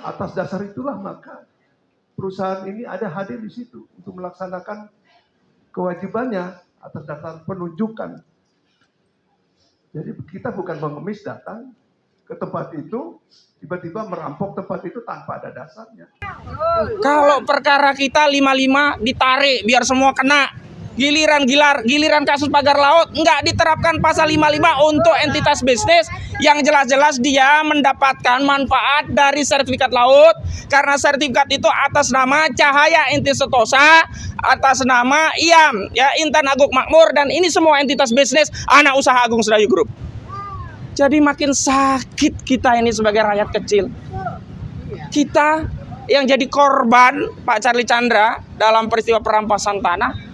Atas dasar itulah maka perusahaan ini ada hadir di situ untuk melaksanakan kewajibannya atas dasar penunjukan. Jadi kita bukan mengemis datang ke tempat itu, tiba-tiba merampok tempat itu tanpa ada dasarnya. Kalau perkara kita 55 ditarik biar semua kena. Giliran kasus pagar laut nggak diterapkan pasal 55 untuk entitas bisnis yang jelas-jelas dia mendapatkan manfaat dari sertifikat laut, karena sertifikat itu atas nama Cahaya Inti Setosa, atas nama IAM ya, Intan Agung Makmur, dan ini semua entitas bisnis anak usaha Agung Sedayu Group. Jadi makin sakit kita ini sebagai rakyat kecil. Kita yang jadi korban Pak Charlie Chandra dalam peristiwa perampasan tanah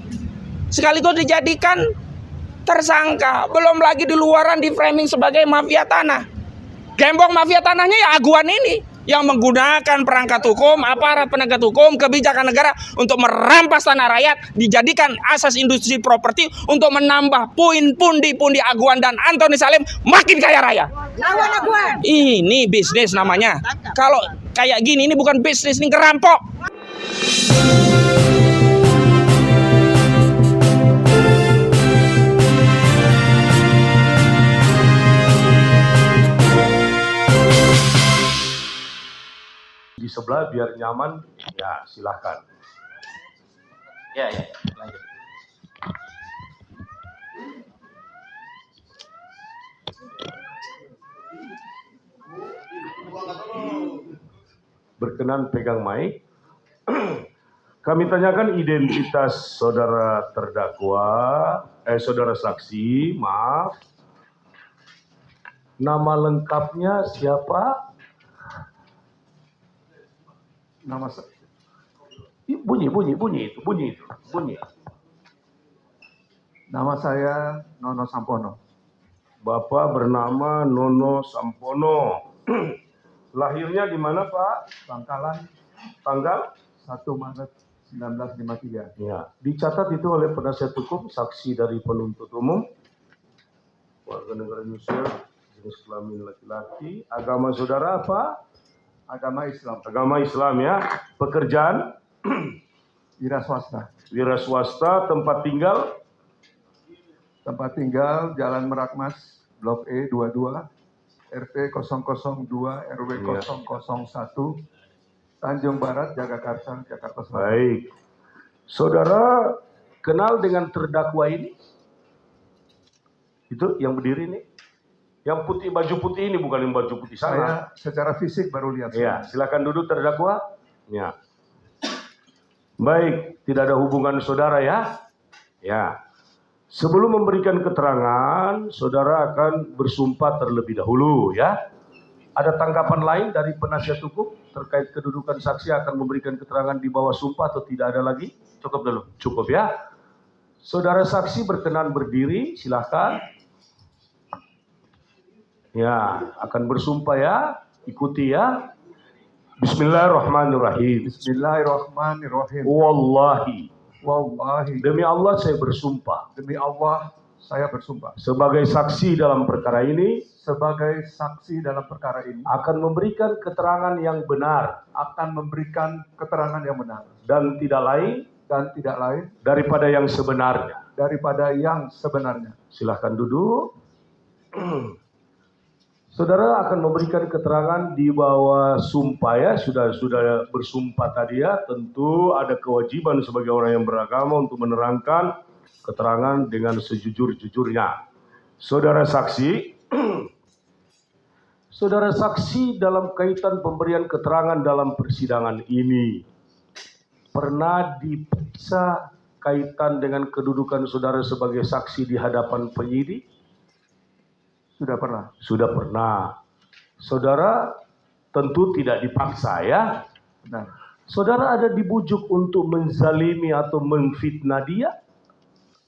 sekaligus dijadikan tersangka, belum lagi di luaran di framing sebagai mafia tanah. Gembong mafia tanahnya ya aguan ini yang menggunakan perangkat hukum, aparat penegak hukum, kebijakan negara untuk merampas tanah rakyat, dijadikan asas industri properti untuk menambah pundi-pundi aguan dan Antoni Salim makin kaya raya. Ini bisnis namanya. Kalau kayak gini ini bukan bisnis, ini ngerampok. Di sebelah biar nyaman, ya silahkan. Ya, lanjut. Berkenan pegang mic. Kami tanyakan identitas saudara terdakwa, saudara saksi, maaf. Nama lengkapnya siapa? Nama Bunyi itu. Nama saya Nono Sampono. Bapak bernama Nono Sampono. Lahirnya di mana, Pak? Bangkalan, Tanggal? 1 Maret 1953. Ya, dicatat itu oleh penasihat hukum, saksi dari penuntut umum, warga negara Indonesia, jenis kelamin laki-laki, agama saudara apa? Agama Islam. Agama Islam ya. Pekerjaan? Wira swasta. Wira swasta. Tempat tinggal? Tempat tinggal Jalan Merakmas, Blok E 22, RT 002, RW 001, Tanjung Barat, Jagakarsa, Jakarta Selatan. Baik. Saudara kenal dengan terdakwa ini? Itu yang berdiri nih? Yang putih, baju putih ini, bukan yang baju putih sana. Saya secara fisik baru lihat. Ya, silakan duduk terdakwa. Ya. Baik, tidak ada hubungan saudara ya. Ya. Sebelum memberikan keterangan, saudara akan bersumpah terlebih dahulu ya. Ada tanggapan lain dari penasihat hukum terkait kedudukan saksi akan memberikan keterangan di bawah sumpah atau tidak ada lagi? Cukup dulu. Cukup ya. Saudara saksi berkenan berdiri, silakan. Ya, akan bersumpah ya. Ikuti ya. Bismillahirrahmanirrahim. Bismillahirrahmanirrahim. Wallahi. Wallahi. Demi Allah saya bersumpah. Demi Allah saya bersumpah. Sebagai saksi dalam perkara ini. Sebagai saksi dalam perkara ini. Akan memberikan keterangan yang benar. Akan memberikan keterangan yang benar. Dan tidak lain. Dan tidak lain. Daripada yang sebenarnya. Daripada yang sebenarnya. Silahkan duduk. Saudara akan memberikan keterangan di bawah sumpah ya, sudah bersumpah tadi ya, tentu ada kewajiban sebagai orang yang beragama untuk menerangkan keterangan dengan sejujur-jujurnya. Saudara saksi, saudara saksi dalam kaitan pemberian keterangan dalam persidangan ini, pernah diperiksa kaitan dengan kedudukan saudara sebagai saksi di hadapan penyidik? Sudah pernah. Sudah pernah. Saudara tentu tidak dipaksa ya. Benar. Saudara ada dibujuk untuk menzalimi atau memfitnah dia?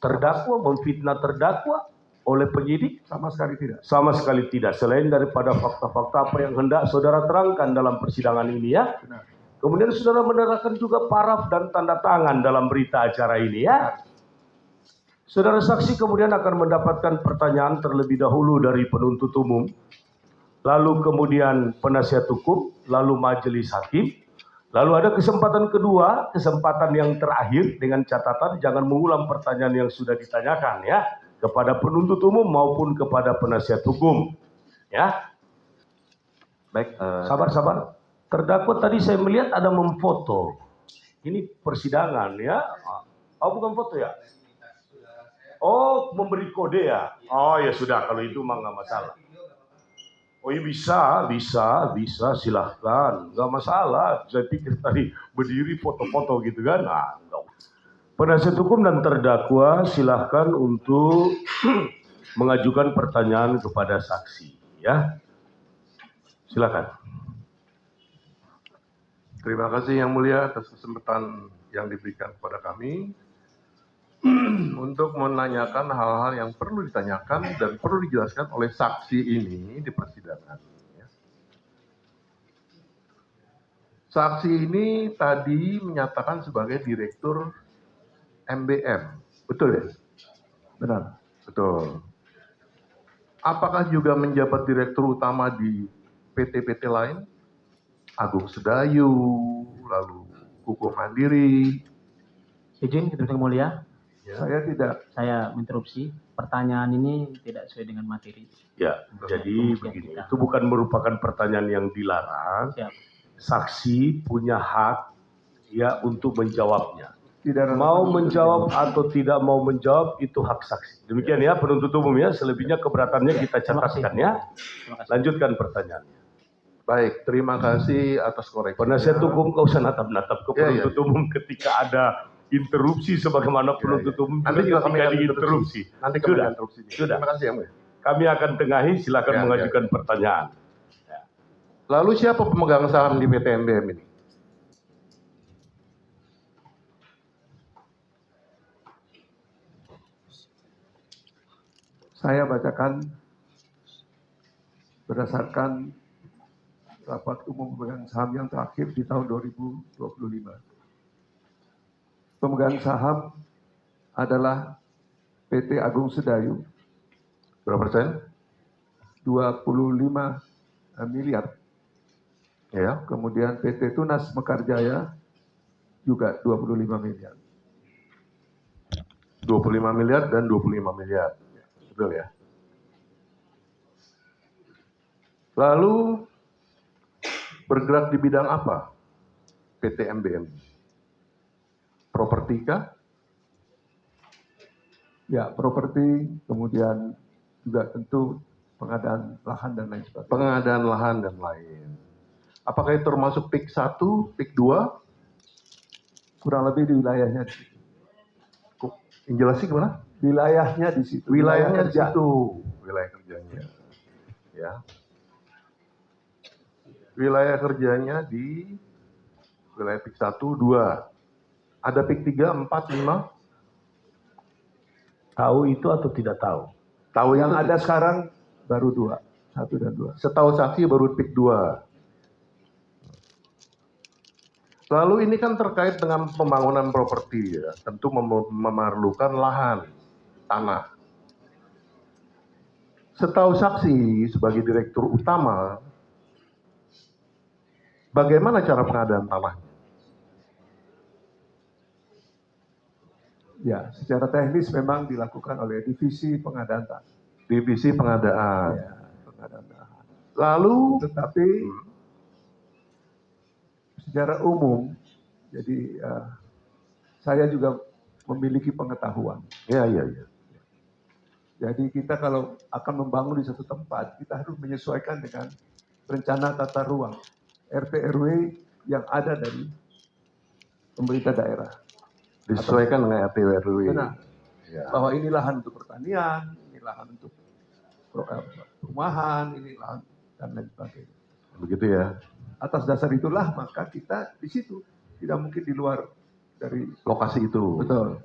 Terdakwa, memfitnah terdakwa oleh penyidik? Sama sekali tidak. Sama sekali tidak. Selain daripada fakta-fakta apa yang hendak saudara terangkan dalam persidangan ini ya. Benar. Kemudian saudara menerangkan juga paraf dan tanda tangan dalam berita acara ini ya. Benar. Saudara saksi kemudian akan mendapatkan pertanyaan terlebih dahulu dari penuntut umum. lalu kemudian penasihat hukum, lalu majelis hakim, lalu ada kesempatan kedua, kesempatan yang terakhir dengan catatan jangan mengulang pertanyaan yang sudah ditanyakan ya kepada penuntut umum maupun kepada penasihat hukum. Ya. Baik, Sabar. Terdakwa tadi saya melihat ada memfoto. Ini persidangan ya. Oh, bukan foto ya? Oh, memberi kode ya? Oh ya sudah, kalau itu mah nggak masalah. Oh iya bisa, silahkan. Nggak masalah. Saya pikir tadi berdiri foto-foto gitu kan. Nah, enggak. Penasihat hukum dan terdakwa silahkan untuk mengajukan pertanyaan kepada saksi. Ya, silakan. Terima kasih Yang Mulia atas kesempatan yang diberikan kepada kami untuk menanyakan hal-hal yang perlu ditanyakan dan perlu dijelaskan oleh saksi ini di persidangan. Saksi ini tadi menyatakan sebagai direktur MBM, betul ya? Benar. Betul. Apakah juga menjabat direktur utama di PT-PT lain? Agung Sedayu, lalu Pupuk Mandiri. Izin, Yang Mulia. Ya. Saya tidak. Saya interupsi. Pertanyaan ini tidak sesuai dengan materi. Ya, jadi begini. Itu bukan merupakan pertanyaan yang dilarang. Siap. Saksi punya hak ya untuk menjawabnya. Tidak mau menjawab atau tidak mau menjawab itu hak saksi. Demikian ya penuntut umum ya. Selebihnya keberatannya kita catatkan ya. Lanjutkan pertanyaannya. Baik, terima kasih atas koreksi. Penasihat hukum nggak usah natap-natap ke penuntut umum ketika ada interupsi sebagaimana penuntut umum nanti juga kami akan diinterupsi. Nanti kami akan interupsi. Sudah. Terima kasih Yang Mulia. Kami akan tengahi, silakan mengajukan pertanyaan. Lalu siapa pemegang saham di PT MBM ini? Saya bacakan berdasarkan rapat umum pemegang saham yang terakhir di tahun 2025. Pemegang saham adalah PT Agung Sedayu. Berapa persen? 25 miliar. Ya, kemudian PT Tunas Mekarjaya juga 25 miliar. 25 miliar dan 25 miliar. Betul ya. Lalu bergerak di bidang apa PT MBM? Properti kah? Ya, properti, kemudian juga tentu pengadaan lahan dan lain sebagainya. Pengadaan lahan dan lain. Apakah itu termasuk PIK 1, PIK 2? Kurang lebih di wilayahnya di situ. Injelasnya gimana? Wilayahnya di situ. Wilayahnya di situ. Wilayah kerjanya. Ya. Wilayah kerjanya di wilayah PIK 1, 2. Ada PIK 3, 4, 5? Tahu itu atau tidak tahu? Tahu yang ada sekarang baru 2. 1 dan 2. Setahu saksi baru PIK 2. Lalu ini kan terkait dengan pembangunan properti ya. Tentu memerlukan lahan, tanah. Setahu saksi sebagai direktur utama, bagaimana cara pengadaan tanahnya? Ya, secara teknis memang dilakukan oleh divisi pengadaan tanah. Divisi pengadaan. Ya, pengadaan tanah. Lalu, tetapi secara umum, jadi saya juga memiliki pengetahuan. Ya. Jadi kita kalau akan membangun di satu tempat, kita harus menyesuaikan dengan rencana tata ruang RT RW yang ada dari pemerintah daerah. Disesuaikan dengan RT RW. Benar. Ya. Bahwa ini lahan untuk pertanian, ini lahan untuk perumahan, ini lahan dan lain sebagainya. Begitu ya. Atas dasar itulah maka kita di situ, tidak mungkin di luar dari lokasi itu. Betul.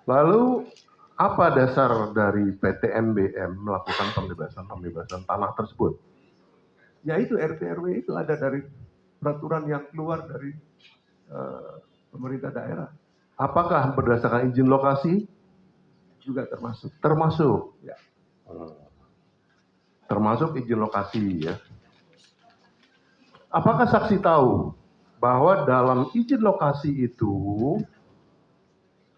Lalu apa dasar dari PT MBM melakukan pembebasan tanah tersebut? Yaitu RT RW itu ada dari peraturan yang keluar dari pemerintah daerah. Apakah berdasarkan izin lokasi? Juga termasuk. Termasuk. Ya. termasuk izin lokasi ya. Apakah saksi tahu bahwa dalam izin lokasi itu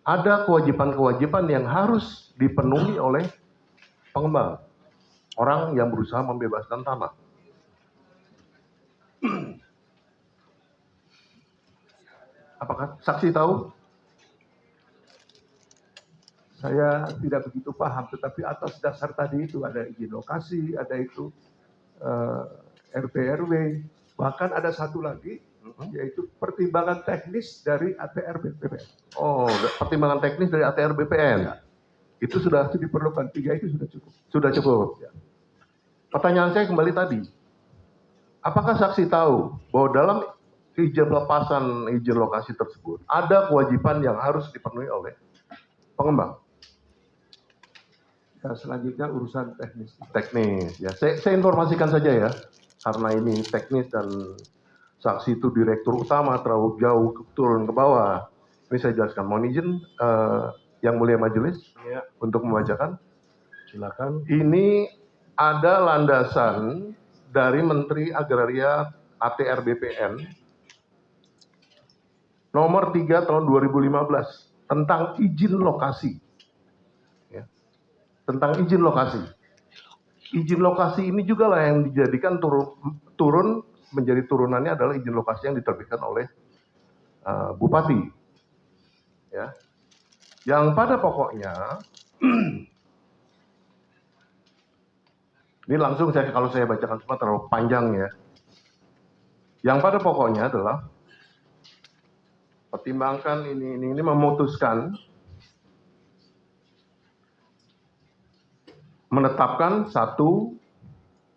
ada kewajiban-kewajiban yang harus dipenuhi oleh pengembang, orang yang berusaha membebaskan tanah? Apakah saksi tahu? Saya tidak begitu paham, tetapi atas dasar tadi itu ada izin lokasi, ada itu RT RW, bahkan ada satu lagi yaitu pertimbangan teknis dari ATR BPN. Oh, pertimbangan teknis dari ATR BPN. Ya. Itu sudah diperlukan, 3 itu sudah cukup. Sudah cukup. Ya. Pertanyaan saya kembali tadi, apakah saksi tahu bahwa dalam izin pelepasan izin lokasi tersebut ada kewajiban yang harus dipenuhi oleh pengembang? Ya, selanjutnya urusan teknis. Teknis, ya. Saya informasikan saja ya, karena ini teknis dan saksi itu direktur utama terlalu jauh turun ke bawah. Ini saya jelaskan. Mohon izin yang mulia majelis Ya, untuk membacakan. silakan. Ini ada landasan dari Menteri Agraria ATR BPN nomor 3 tahun 2015 tentang izin lokasi. Ya. Tentang izin lokasi. Izin lokasi ini juga lah yang dijadikan turun menjadi turunannya adalah izin lokasi yang diterbitkan oleh Bupati. Ya. Yang pada pokoknya ini langsung kalau saya bacakan semua terlalu panjang ya. Yang pada pokoknya adalah pertimbangkan ini memutuskan menetapkan satu,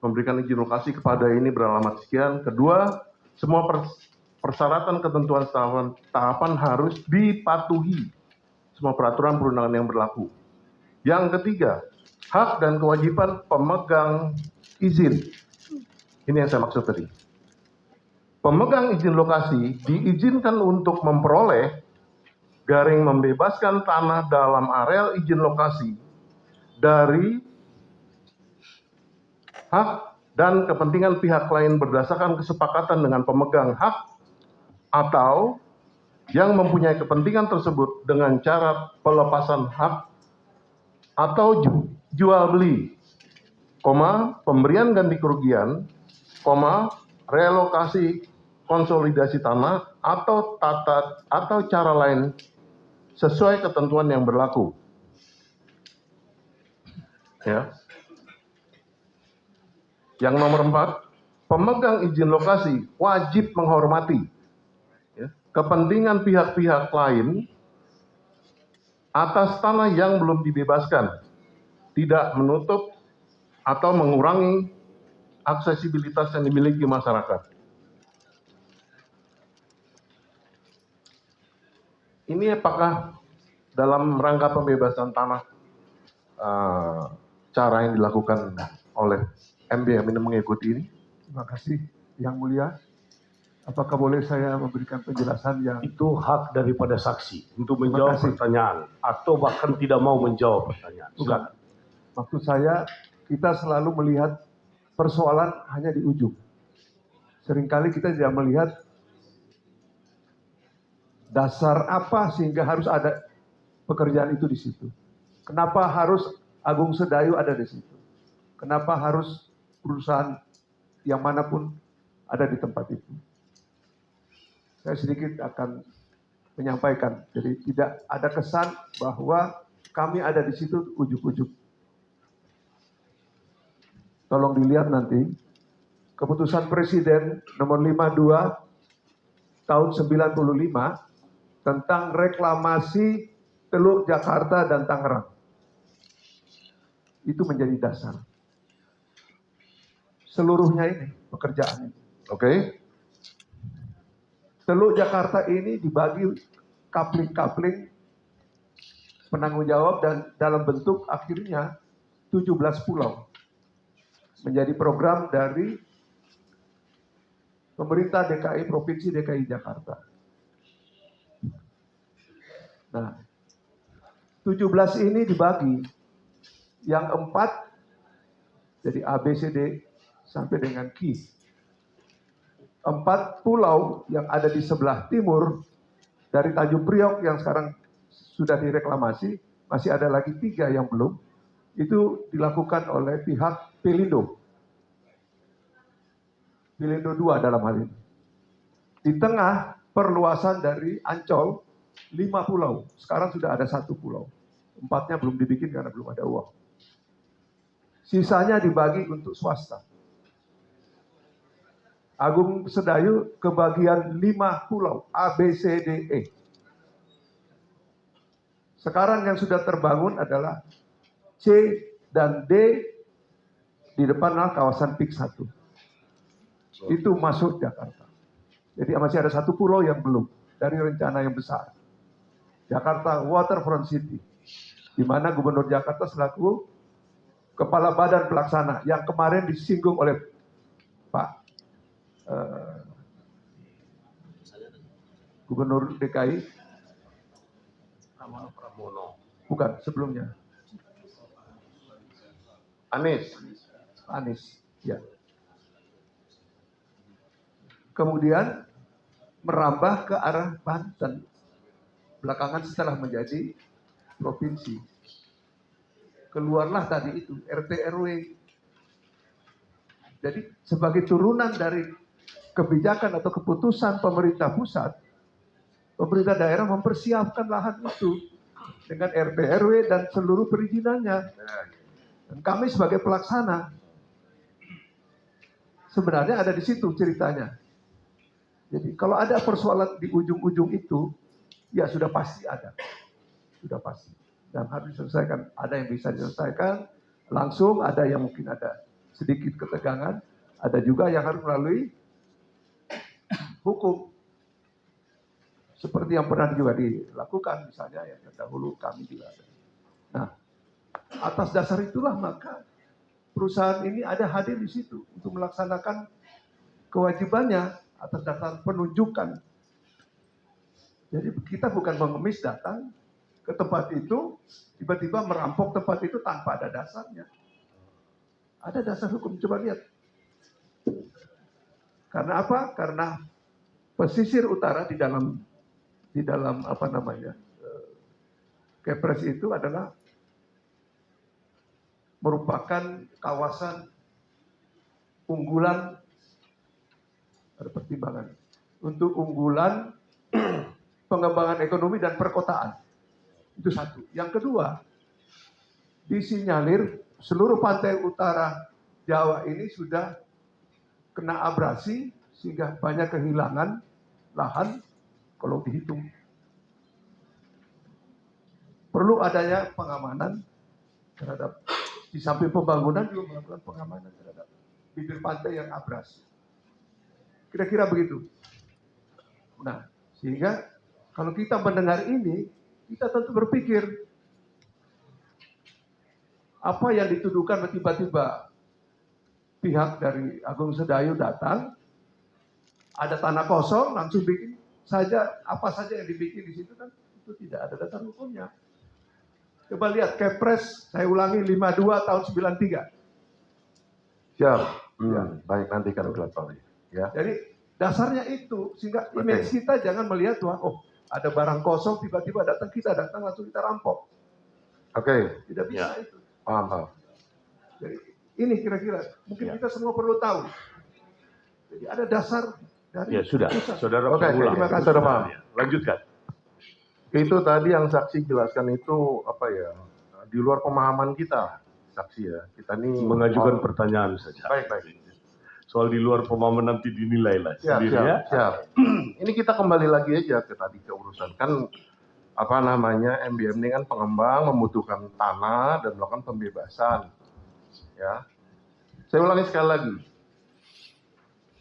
memberikan izin lokasi kepada ini beralamat sekian. Kedua, semua persyaratan ketentuan tahapan harus dipatuhi semua peraturan perundangan yang berlaku. Yang ketiga, hak dan kewajiban pemegang izin. Ini yang saya maksud tadi. Pemegang izin lokasi diizinkan untuk memperoleh garing membebaskan tanah dalam areal izin lokasi dari hak dan kepentingan pihak lain berdasarkan kesepakatan dengan pemegang hak atau yang mempunyai kepentingan tersebut dengan cara pelepasan hak atau jual beli, pemberian ganti kerugian, relokasi konsolidasi tanah atau cara lain sesuai ketentuan yang berlaku. Ya. Yang nomor 4, pemegang izin lokasi wajib menghormati kepentingan pihak-pihak lain atas tanah yang belum dibebaskan, tidak menutup atau mengurangi aksesibilitas yang dimiliki masyarakat. Ini apakah dalam rangka pembebasan tanah cara yang dilakukan oleh MB ini mengikuti ini? Terima kasih Yang Mulia. Apakah boleh saya memberikan penjelasan yang Itu hak daripada saksi untuk menjawab kasih. pertanyaan atau bahkan tidak mau menjawab pertanyaan. Silakan. maksud saya kita selalu melihat persoalan hanya di ujung. Seringkali kita tidak melihat dasar apa sehingga harus ada pekerjaan itu di situ. Kenapa harus Agung Sedayu ada di situ? Kenapa harus perusahaan yang manapun ada di tempat itu? Saya sedikit akan menyampaikan. Jadi tidak ada kesan bahwa kami ada di situ ujuk-ujuk. Tolong dilihat nanti keputusan Presiden nomor 52 tahun 95 tentang reklamasi Teluk Jakarta dan Tangerang. Itu menjadi dasar. Seluruhnya ini pekerjaan ini. Oke. Teluk Jakarta ini dibagi kapling-kapling penanggung jawab dan dalam bentuk akhirnya 17 pulau. Menjadi program dari pemerintah DKI, Provinsi DKI Jakarta. Nah, 17 ini dibagi. Yang 4, Jadi A, B, C, D sampai dengan Q. 4 pulau yang ada di sebelah timur dari Tanjung Priok yang sekarang sudah direklamasi, masih ada lagi 3 yang belum. Itu dilakukan oleh pihak Pelindo. Pelindo 2 dalam hal ini. Di tengah perluasan dari Ancol, 5 pulau. Sekarang sudah ada 1 pulau. 4-nya belum dibikin karena belum ada uang. Sisanya dibagi untuk swasta. Agung Sedayu kebagian 5 pulau, A, B, C, D, E. Sekarang yang sudah terbangun adalah C dan D di depan kawasan PIK 1. Itu masuk Jakarta. Jadi masih ada 1 pulau yang belum dari rencana yang besar. Jakarta Waterfront City. Di mana Gubernur Jakarta selaku Kepala Badan Pelaksana yang kemarin disinggung oleh Pak Gubernur DKI Pramono. bukan sebelumnya Anies ya. Kemudian merambah ke arah Banten belakangan setelah menjadi provinsi. Keluarlah tadi itu RT RW. Jadi sebagai turunan dari kebijakan atau keputusan pemerintah pusat, pemerintah daerah mempersiapkan lahan itu dengan RT RW dan seluruh perizinannya. Dan kami sebagai pelaksana sebenarnya ada di situ ceritanya. Jadi kalau ada persoalan di ujung-ujung itu, ya sudah pasti ada. Sudah pasti. Dan harus diselesaikan. Ada yang bisa diselesaikan langsung, ada yang mungkin ada sedikit ketegangan, ada juga yang harus melalui hukum. Seperti yang pernah juga dilakukan, misalnya yang terdahulu kami juga ada. Nah, atas dasar itulah maka perusahaan ini ada hadir di situ untuk melaksanakan kewajibannya atas dasar penunjukan. Jadi kita bukan mengemis datang ke tempat itu, tiba-tiba merampok tempat itu tanpa ada dasarnya. Ada dasar hukum, coba lihat. Karena apa? Karena pesisir utara di dalam apa namanya Kepres itu adalah merupakan kawasan unggulan, ada pertimbangan untuk unggulan pengembangan ekonomi dan perkotaan. Itu satu. Yang kedua, disinyalir seluruh pantai utara Jawa ini sudah kena abrasi sehingga banyak kehilangan lahan kalau dihitung. Perlu adanya pengamanan terhadap, di samping pembangunan juga melakukan pengamanan terhadap bibir pantai yang abrasi. Kira-kira begitu. Nah, sehingga kalau kita mendengar ini, kita tentu berpikir, apa yang dituduhkan tiba-tiba pihak dari Agung Sedayu datang, ada tanah kosong, langsung bikin saja, apa saja yang dibikin di situ kan, itu tidak ada dasar hukumnya. Coba lihat Kepres, saya ulangi 52 tahun 93. Siap. Baik, nanti kan kelihatannya. Ya. Jadi dasarnya itu, sehingga image kita jangan melihat wah, oh ada barang kosong tiba-tiba datang langsung kita rampok. Oke. Tidak bisa itu. Paham. Jadi ini kira-kira mungkin kita semua perlu tahu. Jadi ada dasar dari Ya sudah, pusat. saudara Oke, ulang. terima kasih, saudara paham. Lanjutkan. Itu tadi yang saksi jelaskan itu apa ya? Di luar pemahaman kita, saksi ya. Kita ini Mengajukan pertanyaan saja. Baik. Soal di luar pemahaman nanti dinilai lah sendiri ya. Siap. Ini kita kembali lagi aja ke tadi ke urusan kan apa namanya MBM ini kan pengembang membutuhkan tanah dan melakukan pembebasan. Ya. Saya ulangi sekali lagi.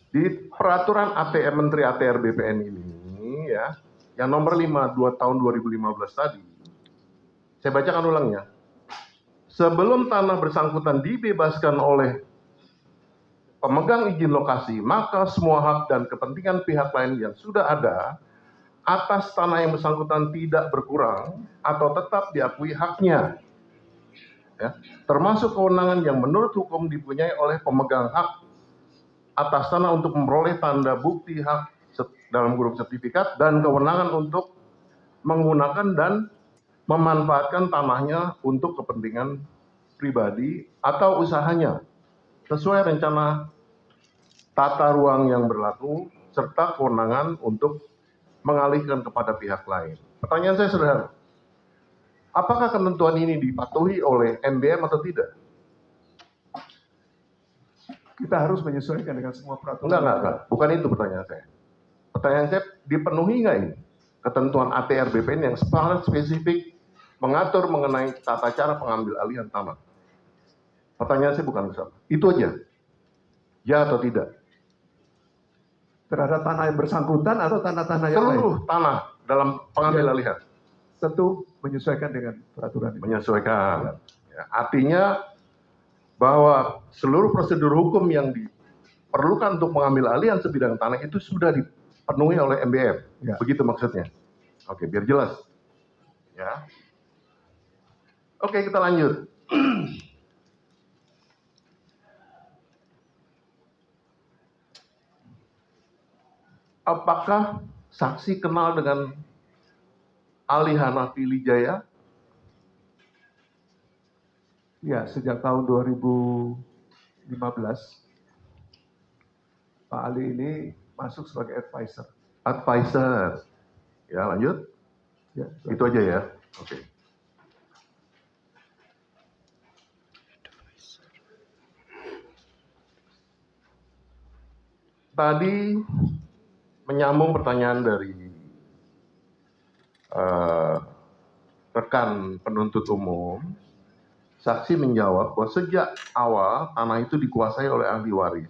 Di peraturan ATR Menteri ATR BPN ini ya, yang nomor 5 tahun 2015 tadi. Saya bacakan ulangnya. Sebelum tanah bersangkutan dibebaskan oleh pemegang izin lokasi, maka semua hak dan kepentingan pihak lain yang sudah ada atas tanah yang bersangkutan tidak berkurang atau tetap diakui haknya. ya, termasuk kewenangan yang menurut hukum dipunyai oleh pemegang hak atas tanah untuk memperoleh tanda bukti hak dalam grup sertifikat dan kewenangan untuk menggunakan dan memanfaatkan tanahnya untuk kepentingan pribadi atau usahanya sesuai rencana tata ruang yang berlaku serta kewenangan untuk mengalihkan kepada pihak lain. Pertanyaan saya sederhana. Apakah ketentuan ini dipatuhi oleh MBM atau tidak? Kita harus menyesuaikan dengan semua peraturan. Enggak. Bukan itu pertanyaan saya. Pertanyaan saya, dipenuhi nggak ini ketentuan ATR BPN yang sangat spesifik mengatur mengenai tata cara pengambil alihan tanah? Pertanyaan saya bukan besar. Itu aja. Ya atau tidak? Terhadap tanah yang bersangkutan atau tanah-tanah yang lain? Seluruh tanah dalam pengambil alihan. Tentu menyesuaikan dengan peraturan ini. Menyesuaikan. Ya, artinya bahwa seluruh prosedur hukum yang diperlukan untuk mengambil alihan sebidang tanah itu sudah dipenuhi oleh MBM. Ya. Begitu maksudnya. Oke, biar jelas. Ya. Oke, kita lanjut. Apakah saksi kenal dengan Ali Hanafi Lijaya? Ya, sejak tahun 2015, Pak Ali ini masuk sebagai advisor. Advisor. Ya, lanjut. Ya, Itu aja ya. Oke. Tadi menyambung pertanyaan dari rekan penuntut umum, saksi menjawab bahwa sejak awal tanah itu dikuasai oleh ahli waris.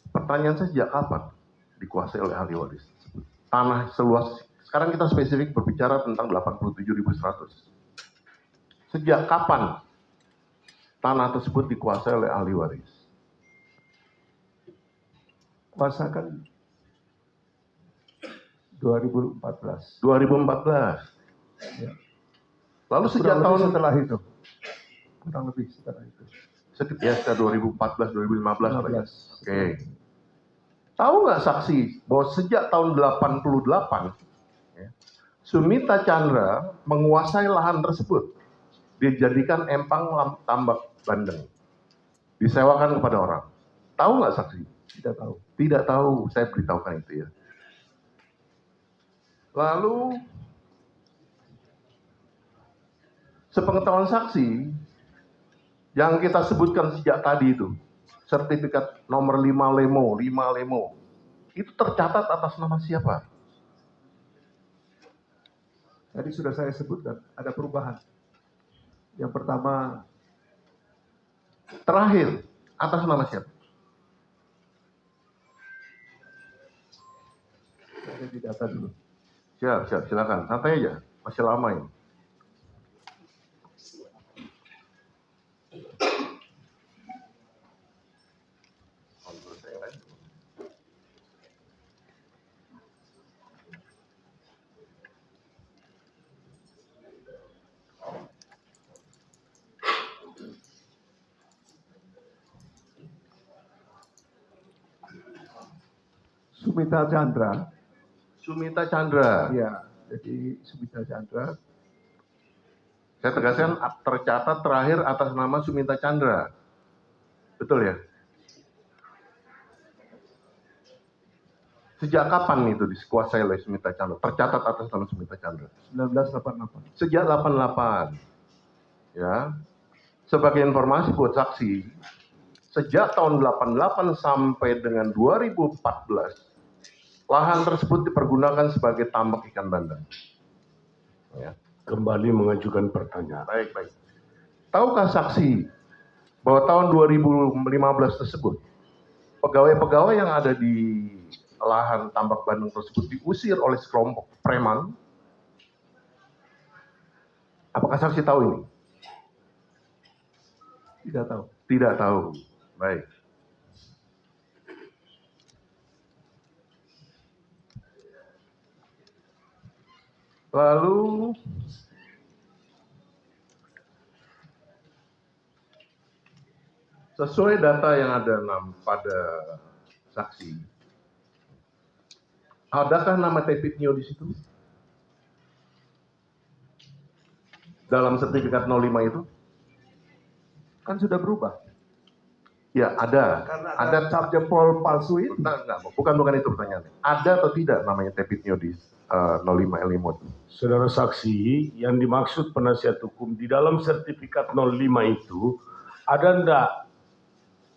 Pertanyaan saya, sejak kapan dikuasai oleh ahli waris? Tanah seluas, sekarang kita spesifik berbicara tentang 87.100. Sejak kapan tanah tersebut dikuasai oleh ahli waris? kuasa kan 2014. 2014. Ya. Lalu sejak Kurang lebih tahun setelah itu. Kurang lebih setelah itu. sekitar 2014, 2015 lah ya. 15. Oke. Tahu nggak saksi bahwa sejak tahun 88 ya, Sumita Chandra menguasai lahan tersebut, dijadikan empang tambak bandeng, disewakan kepada orang. Tahu nggak saksi? Tidak tahu. Tidak tahu, saya beritahukan itu ya. Lalu sepengetahuan saksi yang kita sebutkan sejak tadi itu, sertifikat nomor 5 Lemo, itu tercatat atas nama siapa? Tadi sudah saya sebutkan, ada perubahan. Yang pertama, Terakhir, atas nama siapa? ada di data dulu. Siap, silakan. Santai aja, masih lama ini. Sumita Chandra. Sumita Chandra. Ya, jadi Sumita Chandra. Saya tegaskan tercatat terakhir atas nama Sumita Chandra. Betul ya? Sejak kapan itu dikuasai oleh Sumita Chandra? Tercatat atas nama Sumita Chandra. 1988. Sejak 88. Ya. Sebagai informasi buat saksi, sejak tahun 88 sampai dengan 2014, lahan tersebut dipergunakan sebagai tambak ikan bandeng. Ya. Kembali mengajukan pertanyaan. Baik. Tahukah saksi bahwa tahun 2015 tersebut, pegawai-pegawai yang ada di lahan tambak bandeng tersebut diusir oleh sekelompok preman? Apakah saksi tahu ini? Tidak tahu. Tidak tahu. Baik. Lalu sesuai data yang ada pada saksi, adakah nama Tepitnio di situ? Dalam sertifikat 05 itu? Kan sudah berubah. Ya, ada. Karena Ada cap jempol palsu itu. Enggak, bukan itu pertanyaannya. Ada atau tidak namanya Tepitnio di 05 L5 itu? Saudara saksi, yang dimaksud penasihat hukum di dalam sertifikat 05 itu ada enggak,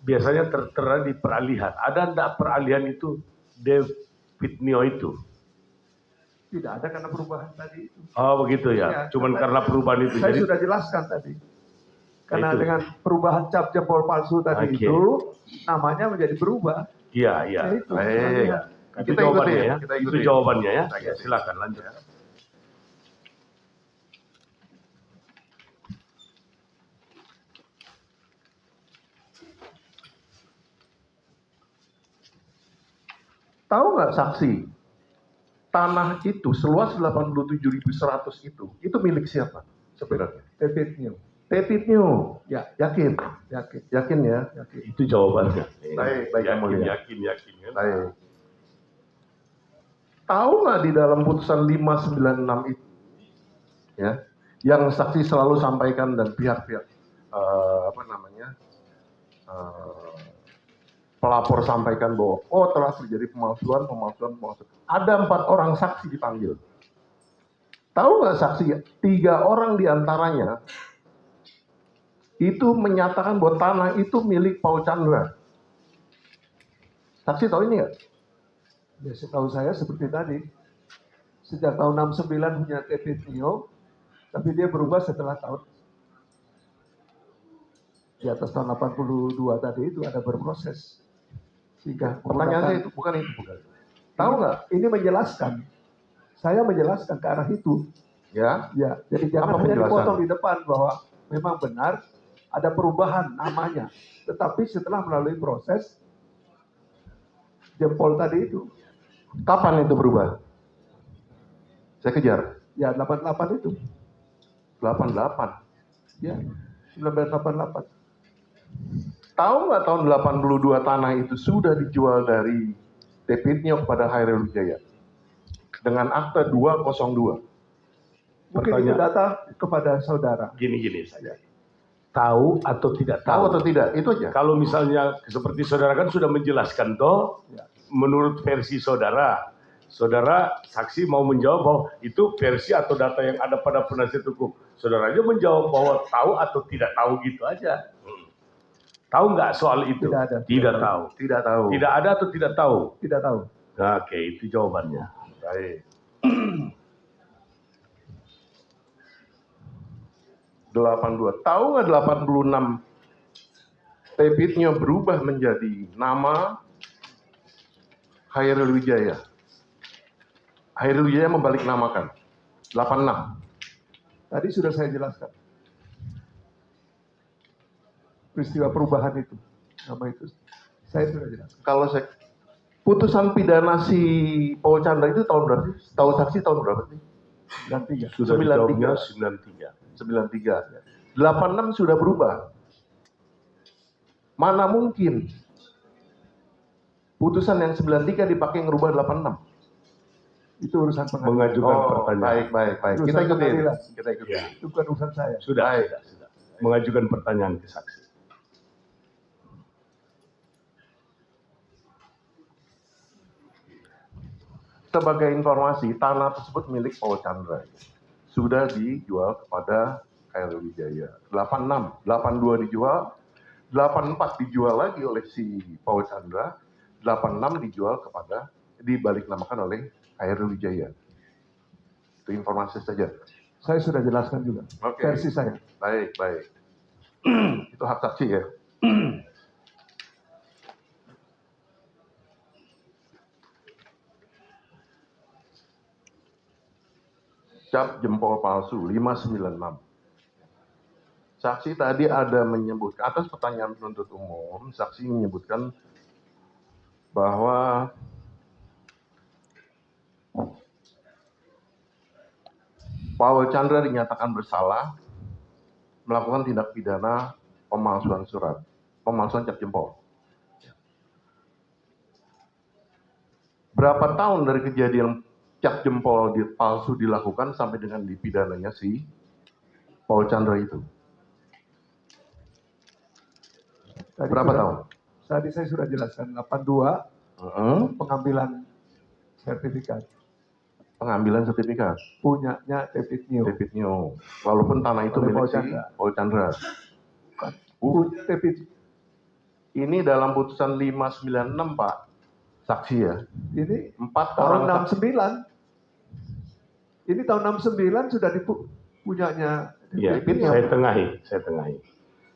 biasanya tertera di peralihan, ada enggak peralihan itu Tepitnio itu? Tidak ada karena perubahan tadi itu. Oh begitu ya, cuman karena perubahan itu. Saya Jadi sudah jelaskan tadi. Karena itu. dengan perubahan cap jempol palsu tadi Oke. itu, namanya menjadi berubah. iya, iya. Ya itu. Baik. Iya. Itu Kita jawabannya ikuti, ya. kita Itu ikuti. jawabannya ya. Ya, silakan lanjut. Tahu nggak saksi, tanah itu seluas 87.100 itu milik siapa sebenarnya? Tepitnio. Tepitnio. Ya, Yakin? yakin. Yakin ya? Yakin. Itu jawabannya. Baik, Yang Mulia. Yakin kan. Baik. Tahu nggak di dalam putusan 596 itu, ya, yang saksi selalu sampaikan dan pihak-pihak pelapor sampaikan bahwa telah terjadi pemalsuan. Ada 4 orang saksi dipanggil. Tahu nggak saksi? 3 orang diantaranya itu menyatakan bahwa tanah itu milik Paul Chandra. Saksi tahu ini nggak? Ya, setahu saya seperti tadi. Sejak tahun 69 punya Tepitnio, tapi dia berubah setelah tahun di atas tahun 82 tadi itu ada berproses. Sehingga Pertanyaannya itu bukan. Tahu nggak? Ini menjelaskan. Saya menjelaskan ke arah itu. Ya. Ya, jadi jangan Apa hanya penjelasan? dipotong di depan bahwa memang benar ada perubahan namanya. Tetapi setelah melalui proses jempol tadi itu. Kapan itu berubah? Saya kejar. Ya, 88 itu. 88. Ya, 1988. Tahu nggak tahun 82 tanah itu sudah dijual dari Tepitnio kepada Hairul Wijaya dengan akta 202. Mungkin itu data kepada saudara. Gini saja. Tahu atau tidak Tahu tahu? atau tidak? Itu aja. Kalau misalnya seperti saudara kan sudah menjelaskan toh, Ya. menurut versi saudara, saudara saksi mau menjawab bahwa itu versi atau data yang ada pada penasihat hukum. Saudara aja menjawab bahwa tahu atau tidak tahu gitu aja. Tahu nggak soal itu? Tidak ada. Tidak tahu. Tidak tahu. Tidak ada atau tidak tahu? Tidak tahu. Oke, itu jawabannya. Baik. 82. Tahu nggak 86 Tepitnio berubah menjadi nama Hairul Wijaya. Hairul Wijaya membalik namakan. 86. Tadi sudah saya jelaskan. Peristiwa perubahan itu. Nama itu. Saya sudah jelaskan. Kalau saya putusan pidana si Paul Chandra itu tahun berapa sih? Tahu saksi tahun berapa sih? 93. Sudah 93. dijawabnya 93. 93. 86 sudah berubah. Mana mungkin putusan yang 93 dipakai ngerubah 86? Itu urusan pengadilan. Mengajukan pertanyaan. Baik. Urusan Kita ikutin. pengadilan. Kita ikutin. Ya. Itu bukan urusan saya. Sudah. Baik. Mengajukan pertanyaan ke saksi. Sebagai informasi, tanah tersebut milik Paul Chandra. Sudah dijual kepada Hairul Wijaya. 86, 82 dijual, 84 dijual lagi oleh si Paul Chandra, 86 dijual kepada, dibalik namakan oleh Hairul Wijaya. Itu informasi saja. Saya sudah jelaskan juga. Oke. Versi saya. Baik. Itu hak saksi ya. Cap jempol palsu 596. Saksi tadi ada menyebutkan, atas pertanyaan penuntut umum, saksi menyebutkan bahwa Paul Chandra dinyatakan bersalah melakukan tindak pidana pemalsuan surat. pemalsuan cap jempol. Berapa tahun dari kejadian cap jempol palsu dilakukan sampai dengan dipidananya si Paul Chandra itu? Berapa tahun? Tadi saya sudah jelaskan 82 pengambilan sertifikat. Pengambilan sertifikat. Punyanya David New. David New. Walaupun tanah itu Oleh milik si Paul Chandra. David. Ini dalam putusan 596 Pak. Saksi ya. Ini 4 tahun orang saksi. 69. Ini tahun 69 sudah punyanya Ya, David New. saya tengahi.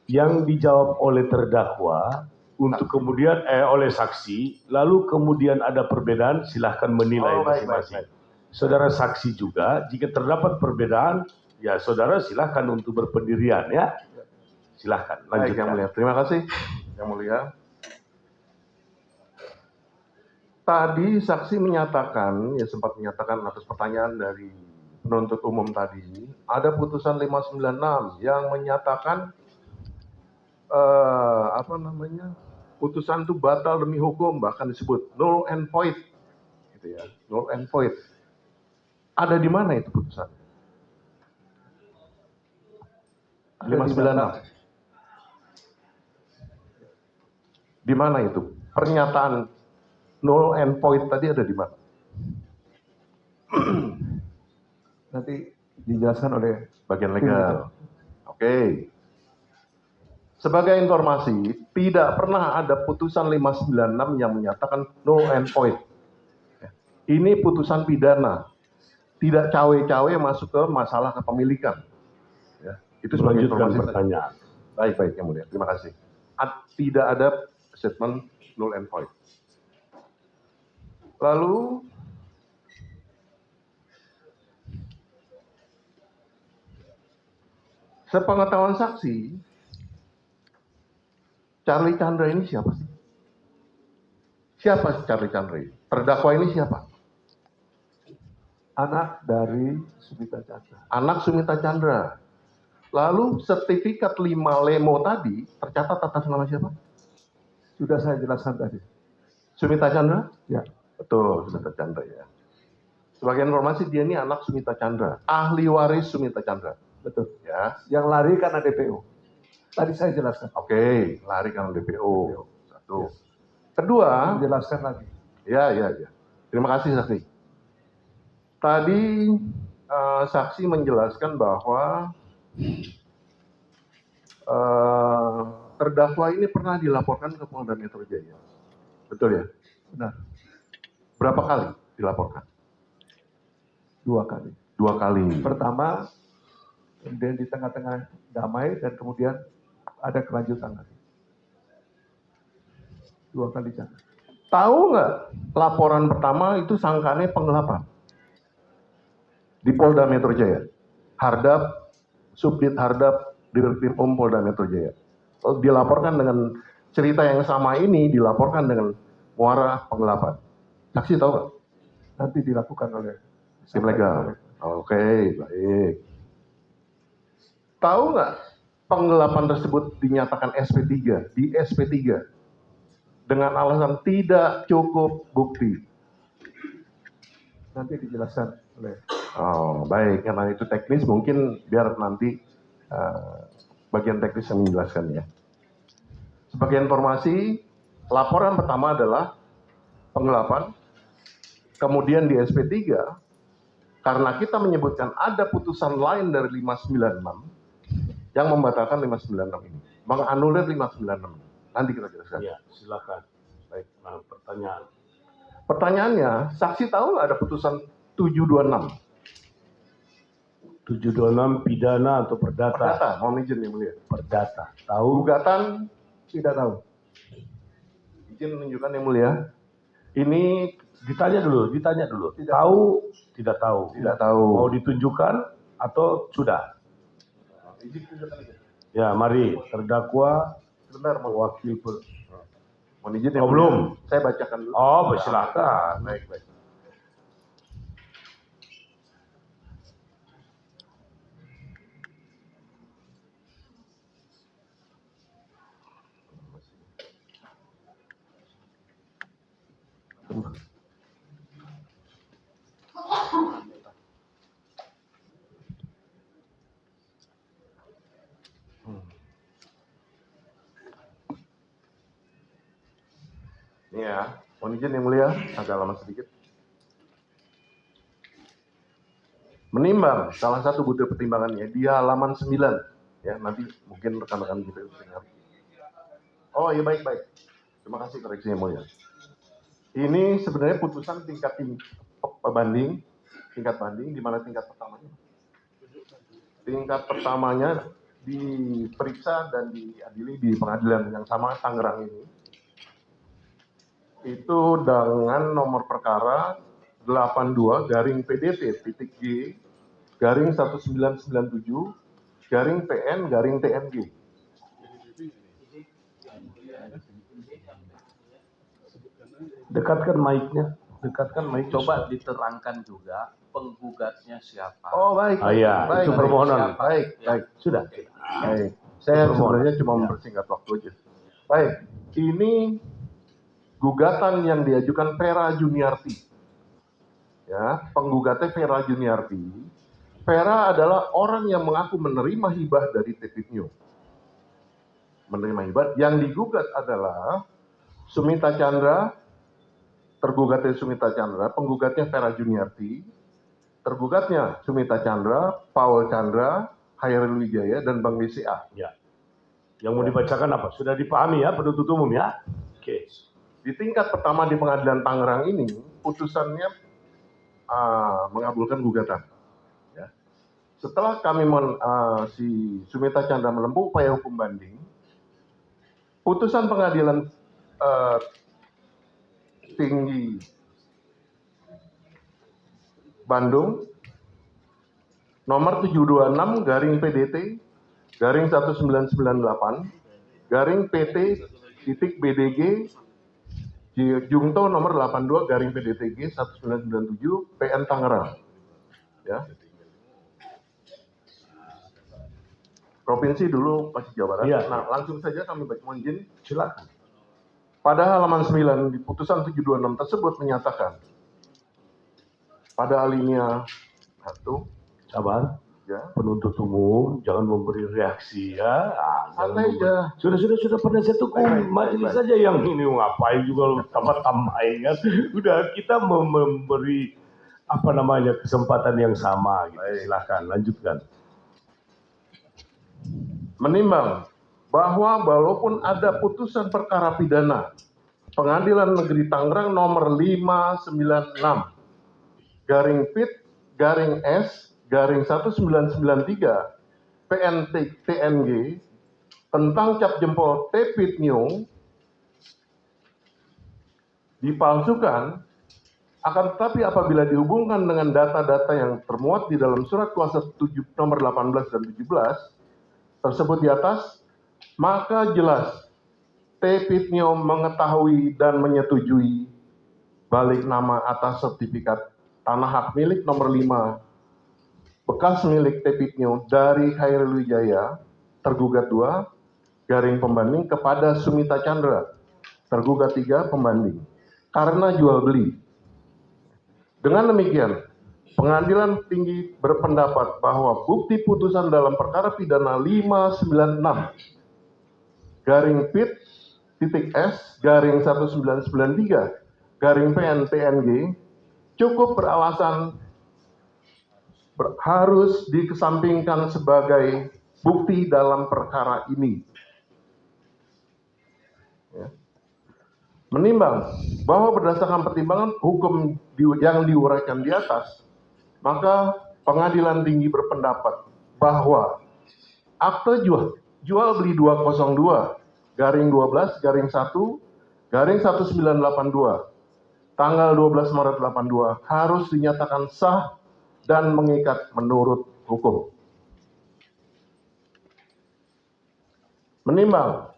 Yang dijawab oleh terdakwa untuk kemudian oleh saksi, lalu kemudian ada perbedaan, silahkan menilai masing-masing. Saudara saksi juga, jika terdapat perbedaan, ya saudara silahkan untuk berpendirian ya. Silahkan Baik, lanjutkan. Yang Mulia. Terima kasih Yang Mulia. Tadi saksi menyatakan, ya sempat menyatakan atas pertanyaan dari penuntut umum tadi, ada putusan 596 yang menyatakan putusan itu batal demi hukum, bahkan disebut null and void, gitu ya, null and void. Ada di mana itu putusan? 596. Di mana itu? Pernyataan null and void tadi ada di mana? Nanti dijelaskan oleh Bagian legal. Oke. Sebagai informasi, tidak pernah ada putusan 596 yang menyatakan null and void. Ini putusan pidana. Tidak cawe-cawe masuk ke masalah kepemilikan. Ya, itu sebagai Melanjutkan informasi. pertanyaan. Baik, Yang Mulia. Terima kasih. Tidak ada statement null and void. Lalu, sepengetahuan saksi, Charlie Chandra ini siapa sih? Siapa Charlie Chandra ini? Terdakwa ini siapa? anak dari Sumita Chandra. Anak Sumita Chandra. Lalu sertifikat 5 lemo tadi tercatat atas nama siapa? Sudah saya jelaskan tadi. Sumita Chandra? Ya, Betul, Sumita Chandra ya. Sebagai informasi dia ini anak Sumita Chandra, ahli waris Sumita Chandra. betul. Ya. Yang lari karena DPO. Tadi saya jelaskan. Oke, lari karena DPO. Satu. Kedua, Jelaskan lagi. ya. Terima kasih saksi. Tadi saksi menjelaskan bahwa terdakwa ini pernah dilaporkan ke Polda Metro Jaya. Betul ya? Benar. Berapa kali dilaporkan? 2 kali. 2 kali. Pertama, kemudian di tengah-tengah damai dan kemudian ada kelanjutan lagi. 2 kali jangan. Tahu nggak laporan pertama itu sangkaannya penggelapan di Polda Metro Jaya. Hardap, Subdit Hardap, Direktur Polda Metro Jaya. Lalu dilaporkan dengan cerita yang sama ini, dilaporkan dengan muara penggelapan. Saksi tahu nggak? Nanti dilakukan oleh Tim legal. Oke, baik. Tahu nggak penggelapan tersebut dinyatakan SP3, di SP3 dengan alasan tidak cukup bukti. Nanti dijelaskan oleh Oh, baik. Karena itu teknis, mungkin biar nanti bagian teknis yang menjelaskan ya. Sebagai informasi, laporan pertama adalah penggelapan. Kemudian di SP3, karena kita menyebutkan ada putusan lain dari 596 yang membatalkan 596 ini. Menganulir 596. Nanti kita jelaskan. Ya, silakan. Baik, nah pertanyaan. Pertanyaannya, saksi tahu nggak ada putusan 726? 726 pidana atau perdata? Perdata, mohon izin yang mulia. Perdata. Tahu? Gugatan tidak tahu. izin menunjukkan yang mulia. Ini Ditanya dulu. Tidak. Tahu? Tidak tahu. tidak tahu. Mau ditunjukkan atau sudah? Izin tunjukkan aja. Ya, mari. Terdakwa, Sebentar, wakil mohon izin yang Oh, belum. mulia. Saya bacakan dulu. Oh, silakan. Baik. Ini ya, mohon izin yang mulia, agak lama sedikit. Menimbang salah satu butir pertimbangannya di halaman 9, ya nanti mungkin rekan-rekan kita dengar. Oh iya baik. Terima kasih koreksinya yang mulia. Ini sebenarnya putusan tingkat banding di mana tingkat pertamanya diperiksa dan diadili di pengadilan yang sama Tangerang ini. Itu dengan nomor perkara 82-P-1997-PN-TNG. Dekatkan mic-nya. Coba diterangkan juga penggugatnya siapa. Oh baik. Itu permohonan. Baik. Sudah. Baik. Saya sebenarnya cuma mempersingkat waktu aja. Baik. Ini gugatan yang diajukan Vera Juniarti. Ya, penggugatnya Vera Juniarti. Vera adalah orang yang mengaku menerima hibah dari Tepitnio. Menerima hibah. Yang digugat adalah Sumita Chandra, tergugatnya Sumita Chandra, penggugatnya Vera Juniarti, tergugatnya Sumita Chandra, Paul Chandra, Hairul Wijaya, dan Bang DCA. Ya. Yang mau dibacakan apa? Sudah dipahami ya penuntut umum ya? Oke. Di tingkat pertama di pengadilan Tangerang ini, putusannya mengabulkan gugatan. Ya. Setelah kami si Sumita Chandra menempuh upaya hukum banding, putusan pengadilan tinggi Bandung nomor 726/PDT/1998/PT/BDG Jungto nomor 82/PDTG 1997 PN Tangerang. Ya. Provinsi dulu masih Jawa Barat. Iya. Nah, langsung saja kami mohon izin. Silakan. Pada halaman 9 di putusan 726 tersebut menyatakan pada alinea 1, Sabar. ya. Penuntut umum jangan memberi reaksi ya. Santai aja. Sudah penasihat hukum majelis saja yang ini ngapain juga lu tambah-tambahin kan. Udah kita memberi kesempatan yang sama gitu. Silakan lanjutkan. Menimbang bahwa walaupun ada putusan perkara pidana Pengadilan Negeri Tangerang nomor 596/PIT/S/1993 PN-TNG tentang cap jempol Tepitnio dipalsukan, akan tetapi apabila dihubungkan dengan data-data yang termuat di dalam surat kuasa nomor 18 dan 17 tersebut di atas, maka jelas Tepitnio mengetahui dan menyetujui balik nama atas sertifikat tanah hak milik nomor 5 bekas milik Tepitnio dari Hairul Wijaya, tergugat 2, garing pembanding kepada Sumita Chandra, tergugat 3, pembanding, karena jual beli. Dengan demikian, Pengadilan Tinggi berpendapat bahwa bukti putusan dalam perkara pidana 596/PIT/S/1993/PN-TNG cukup beralasan harus dikesampingkan sebagai bukti dalam perkara ini. Ya. Menimbang bahwa berdasarkan pertimbangan hukum yang diuraikan di atas, maka Pengadilan Tinggi berpendapat bahwa akte jual beli 202/12/1/1982 tanggal 12 Maret 82 harus dinyatakan sah dan mengikat menurut hukum. Menimbang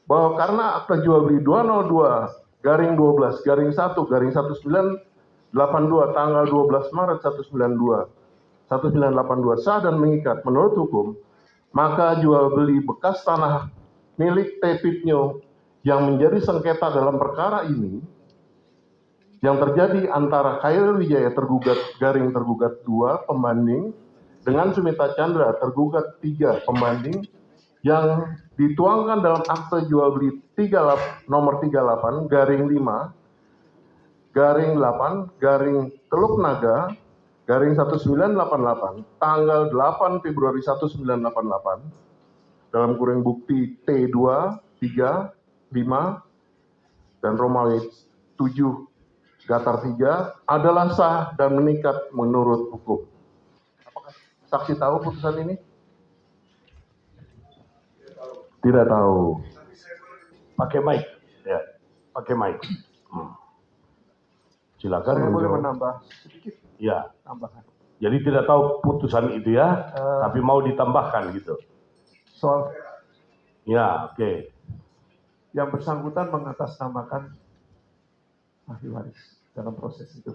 bahwa karena akte jual beli 202/12/1/1982 tanggal 12 Maret 1982 sah dan mengikat menurut hukum, maka jual beli bekas tanah milik Tepitnio yang menjadi sengketa dalam perkara ini yang terjadi antara Khairil Wijaya tergugat garing tergugat 2 pembanding dengan Sumita Chandra tergugat 3 pembanding yang dituangkan dalam akte jual beli nomor 38 garing 5 garing 8 garing Teluk Naga garing 1988 tanggal 8 Februari 1988 dalam kurung bukti T2, 3, 5 dan Romawi 7 Gatar 3 adalah sah dan mengikat menurut hukum. Apakah saksi tahu putusan ini? Tidak tahu. Pakai mic, ya, pakai mic. Silakan. Saya boleh menjawab. menambah sedikit Ya, tambahan. jadi tidak tahu putusan itu ya, tapi mau ditambahkan gitu. Soal Ya, oke. yang bersangkutan mengatasnamakan ahli waris dalam proses itu.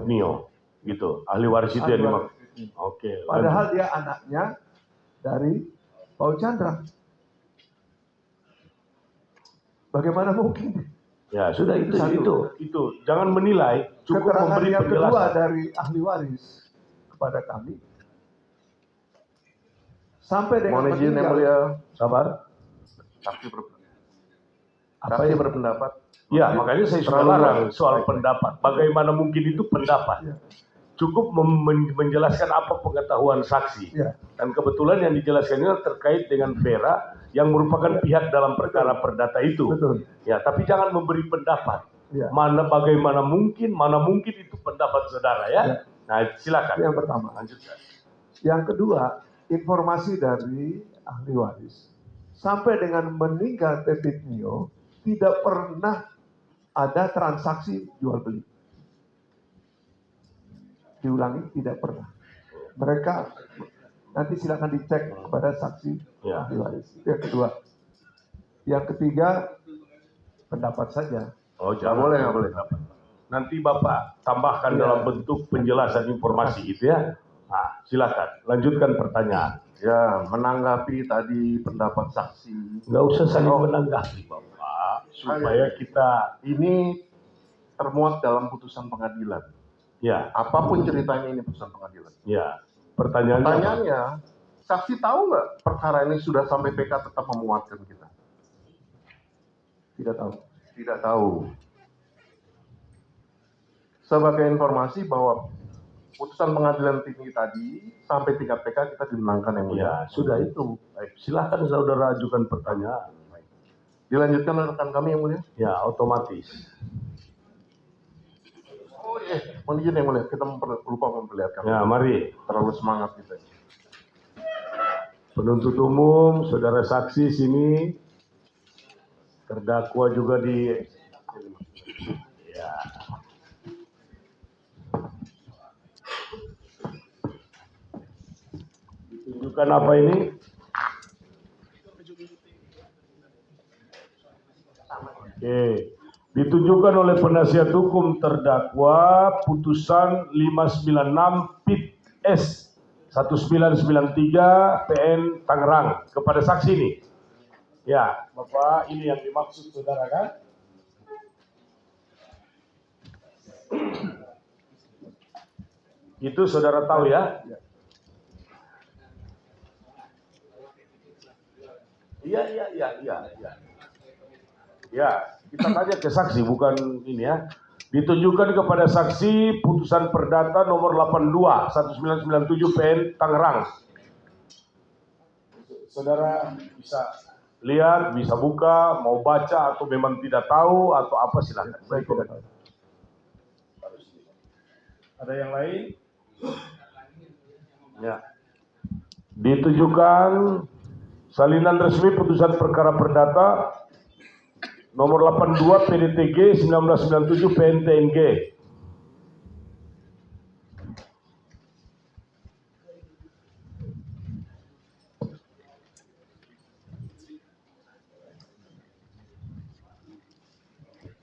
Nio, gitu. Ahli waris itu yang dimaksud. Oke. Padahal dia anaknya dari Paul Chandra. Bagaimana mungkin? Ya sudah itu Satu. itu. Jangan menilai, cukup Keterangan memberi yang kedua penjelasan. dari ahli waris kepada kami sampai dengan Mohon izin yang mulia, Sabar. saksi berpendapat. Apa Saksi ya? berpendapat. Ya, makanya saya sudah Terlalu larang luas. soal pendapat. Bagaimana mungkin itu pendapat? Ya. Cukup menjelaskan apa pengetahuan saksi. Ya. Dan kebetulan yang dijelaskan ini terkait dengan Vera yang merupakan pihak dalam perkara perdata itu. Betul. Ya, tapi jangan memberi pendapat. Ya. Bagaimana mungkin itu pendapat saudara ya. Ya. Nah, silakan. Yang pertama. Lanjutkan. Yang kedua, informasi dari ahli waris sampai dengan meninggal Tepit Nio tidak pernah ada transaksi jual beli. Diulangi, tidak pernah. Mereka nanti silakan dicek kepada saksi Ya. ahli waris. Itu yang kedua. Yang ketiga, pendapat saja. Oh, Nggak boleh, nggak boleh. Nanti Bapak tambahkan Ya. dalam bentuk penjelasan informasi gitu ya. Nah, silakan. Lanjutkan pertanyaan. Ya, menanggapi tadi pendapat saksi. Nggak usah saling menanggapi Bapak, supaya kita Ini termuat dalam putusan pengadilan. ya Apapun ceritanya ini putusan pengadilan. ya pertanyaannya. Pertanyaannya, saksi tahu nggak perkara ini sudah sampai PK tetap memuatkan kita? Tidak tahu. Tidak tahu. Sebagai informasi bahwa putusan pengadilan tinggi tadi sampai tingkat PK kita dimenangkan yang mulia. Ya, sudah itu. Baik, silakan saudara ajukan pertanyaan. Baik. Dilanjutkan oleh rekan kami yang mulia. Ya, otomatis. Oh iya, mohon izin yang mulia, kita lupa memperlihatkan. Ya, mari. Terlalu semangat kita. Penuntut umum, saudara saksi sini, terdakwa juga di. Ya. Ditunjukkan apa ini? Oke. Ditunjukkan oleh penasihat hukum terdakwa putusan 596 PIT S 1993 PN Tangerang kepada saksi ini. Ya, Bapak, ini yang dimaksud saudara kan? Itu saudara tahu ya? Iya. Ya, kita tanya ke saksi, bukan ini ya. Ditunjukkan kepada saksi putusan perdata nomor 82 1997 PN Tangerang. Saudara bisa lihat, bisa buka, mau baca atau memang tidak tahu atau apa silakan. Saya tidak tahu. Ada yang lain? Ya. Ditujukan salinan resmi putusan perkara perdata nomor 82 PDTG 1997 PNTNG.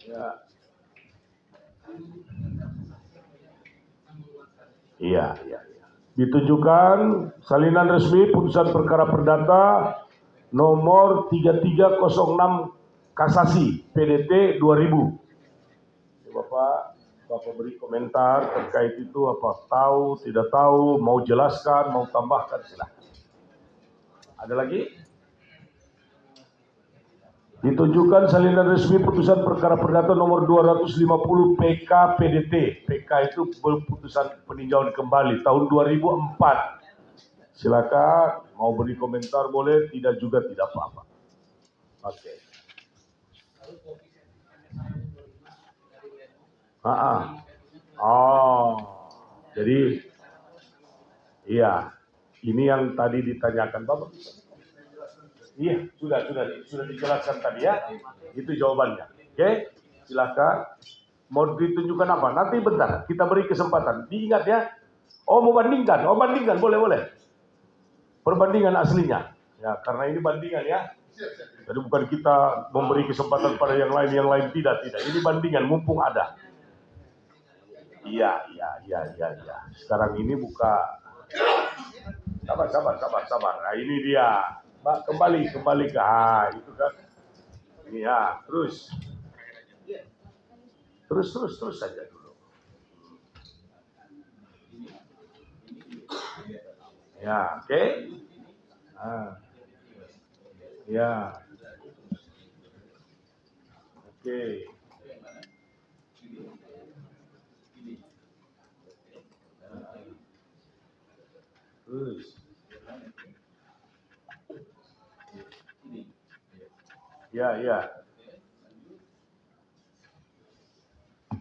Ya. Iya. Ditujukan salinan resmi putusan perkara perdata nomor 3306 Kasasi PDT 2000. Bapak Bapak beri komentar terkait itu, apa tahu, tidak tahu, mau jelaskan, mau tambahkan, silahkan. Ada lagi? Ditunjukkan salinan resmi putusan perkara perdata nomor 250 PK PDT. PK itu putusan peninjauan kembali tahun 2004. Silakan, mau beri komentar boleh, tidak juga tidak apa-apa. Oke. Jadi iya, ini yang tadi ditanyakan Bapak. Iya, sudah dijelaskan tadi ya. Itu jawabannya. Oke, silakan. Mau ditunjukkan apa? Nanti bentar, kita beri kesempatan. Diingat ya. Oh, mau bandingkan? Oh, bandingkan, boleh. Perbandingan aslinya. Ya, karena ini bandingan ya. Jadi bukan kita memberi kesempatan pada yang lain tidak. Ini bandingan, mumpung ada. Iya. Sekarang ini buka. Sabar. Nah, ini dia. Mbak, kembali ke itu kan. Ini ya, terus saja dulu. Ya, oke. Ya. Oke. Terus. Ya.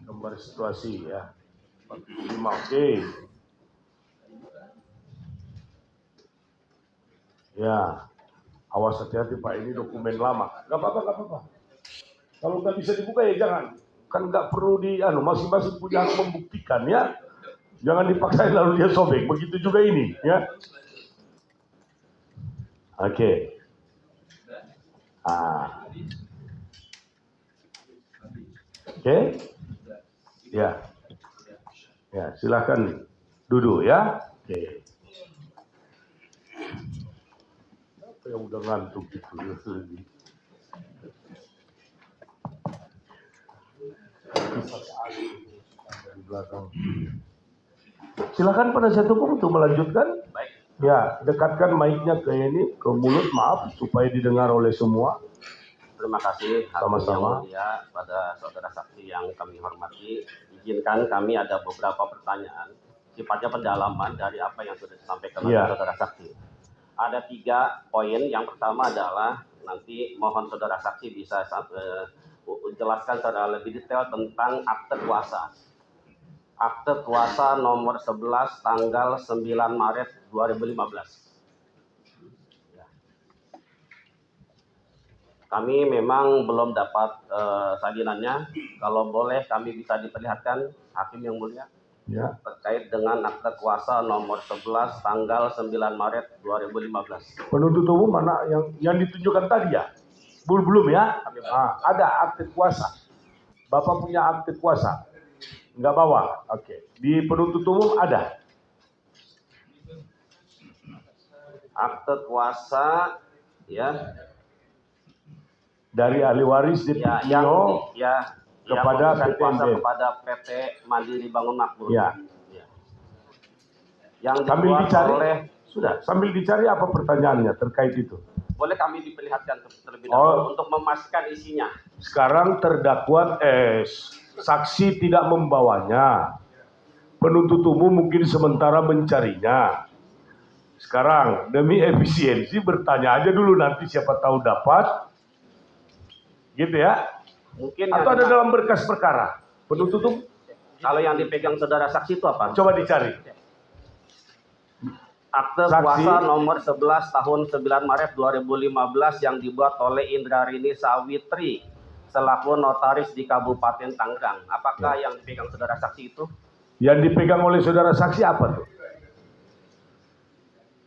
Gambar situasi ya. 45, oke. Ya. Awas hati-hati Pak, ini dokumen lama. Gak apa-apa. Kalau nggak bisa dibuka ya jangan. Kan nggak perlu masing-masing punya hak membuktikan ya. Jangan dipaksain lalu dia sobek. Begitu juga ini ya. Oke. Oke. Ya, silakan duduk ya. Oke. Apa yang udah ngantuk gitu ya lagi. Di belakang. Silakan penasihat hukum untuk melanjutkan. Baik. Ya, dekatkan mic-nya ke mulut, maaf supaya didengar oleh semua. Terima kasih Sama-sama. Yang mulia pada saudara saksi yang kami hormati. Izinkan kami ada beberapa pertanyaan sifatnya pendalaman dari apa yang sudah disampaikan oleh saudara saksi. Ada 3 poin. Yang pertama adalah nanti mohon saudara saksi bisa jelaskan secara lebih detail tentang akte kuasa. Akte kuasa nomor 11 tanggal 9 Maret 2015. Kami memang belum dapat salinannya. Kalau boleh kami bisa diperlihatkan, Hakim yang mulia, terkait dengan akte kuasa nomor 11 tanggal 9 Maret 2015. Penuntut umum mana yang ditunjukkan tadi ya? Belum ya? Ada akte kuasa. Bapak punya akte kuasa? Enggak bawa? Oke. Di penuntut umum ada? Akte kuasa ya. Dari ahli waris di kepada PT kepada PT Mandiri Bangun Makmur. Ya. Yang sambil dicari oleh sambil dicari apa pertanyaannya terkait itu? Boleh kami diperlihatkan terlebih dahulu untuk memastikan isinya. Sekarang terdakwa saksi tidak membawanya. Penuntut umum mungkin sementara mencarinya. Sekarang demi efisiensi bertanya aja dulu, nanti siapa tahu dapat. Gitu ya? Mungkin atau ada dalam berkas perkara penuntut umum. Kalau yang dipegang saudara saksi itu apa? Coba dicari. Akte kuasa nomor 11 tahun 9 Maret 2015 yang dibuat oleh Indrarini Sawitri selaku notaris di Kabupaten Tangerang. Apakah yang dipegang saudara saksi itu? Yang dipegang oleh saudara saksi apa tuh?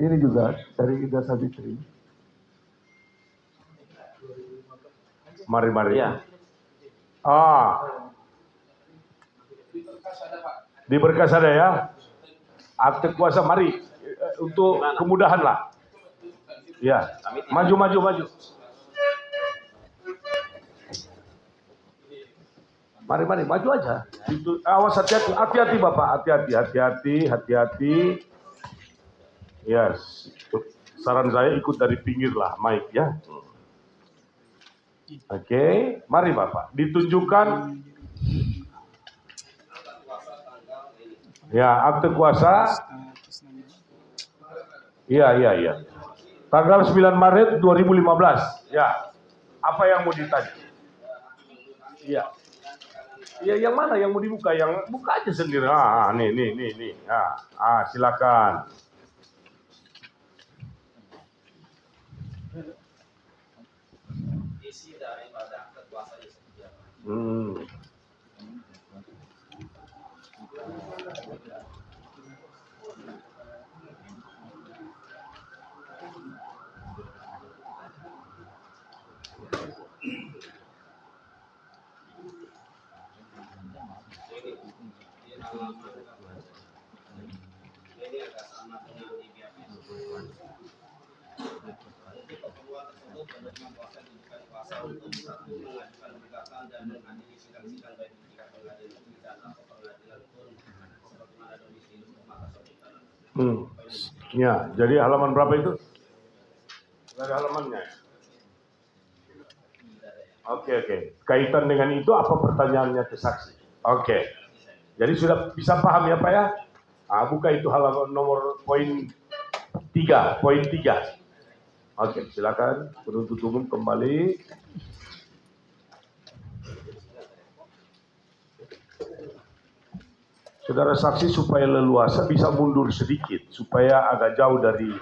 Ini juga dari Indra Sawitri. Mari. Ya. Di berkas ada ya. Akte kuasa, mari untuk kemudahan lah. Ya, maju. Mari, maju aja. Itu, awas hati-hati Bapak, hati-hati. Yes. Saran saya ikut dari pinggir lah, Mike ya. Oke, mari Bapak. Ditunjukkan. Ya, akte kuasa. Iya. Tanggal 9 Maret 2015. Ya. Apa yang mau ditanya? Iya. Iya, yang mana yang mau dibuka? Yang buka aja sendiri. Nih. Silakan. Isi daripada akte kuasanya seperti apa? Ini agak sama dengan di BAP. Keperluan tersebut menerima kuasa diberikan kuasa untuk mengajukan gugatan dan menghadiri sidang-sidang baik di tingkat pengadilan negeri dan atau pengadilan pun sebagaimana domisili hukum atas objek tanah. Ya, jadi halaman berapa itu? Nggak ada halamannya. Oke. Kaitan dengan itu apa pertanyaannya ke saksi? Oke. Jadi sudah bisa paham ya Pak ya? Buka itu halaman nomor poin 3. Oke, silakan penuntut umum kembali. Saudara saksi supaya leluasa bisa mundur sedikit supaya agak jauh dari